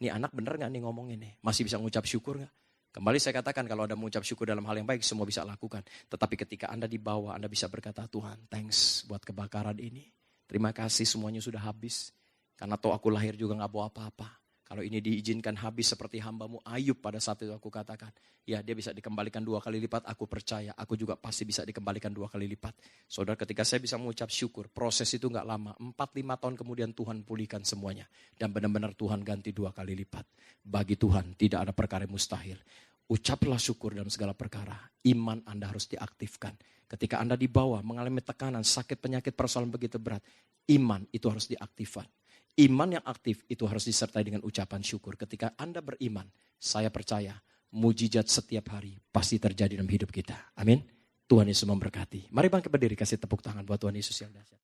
Ini anak bener gak nih ngomongin nih? Masih bisa ngucap syukur gak? Kembali saya katakan kalau Anda mengucap syukur dalam hal yang baik, semua bisa lakukan. Tetapi ketika Anda di bawah, Anda bisa berkata, Tuhan thanks buat kebakaran ini. Terima kasih semuanya sudah habis. Karena toh aku lahir juga gak bawa apa-apa. Kalau ini diizinkan habis seperti hambamu Ayub pada saat itu aku katakan. Ya, dia bisa dikembalikan 2 kali lipat, aku percaya. Aku juga pasti bisa dikembalikan 2 kali lipat. Saudara, ketika saya bisa mengucap syukur, proses itu gak lama. 4-5 tahun kemudian Tuhan pulihkan semuanya. Dan benar-benar Tuhan ganti 2 kali lipat. Bagi Tuhan tidak ada perkara yang mustahil. Ucaplah syukur dalam segala perkara. Iman Anda harus diaktifkan. Ketika Anda di bawah mengalami tekanan, sakit, penyakit, persoalan begitu berat. Iman itu harus diaktifkan. Iman yang aktif itu harus disertai dengan ucapan syukur. Ketika Anda beriman, saya percaya mujizat setiap hari pasti terjadi dalam hidup kita. Amin. Tuhan Yesus memberkati. Mari bangkit berdiri, kasih tepuk tangan buat Tuhan Yesus yang dahsyat.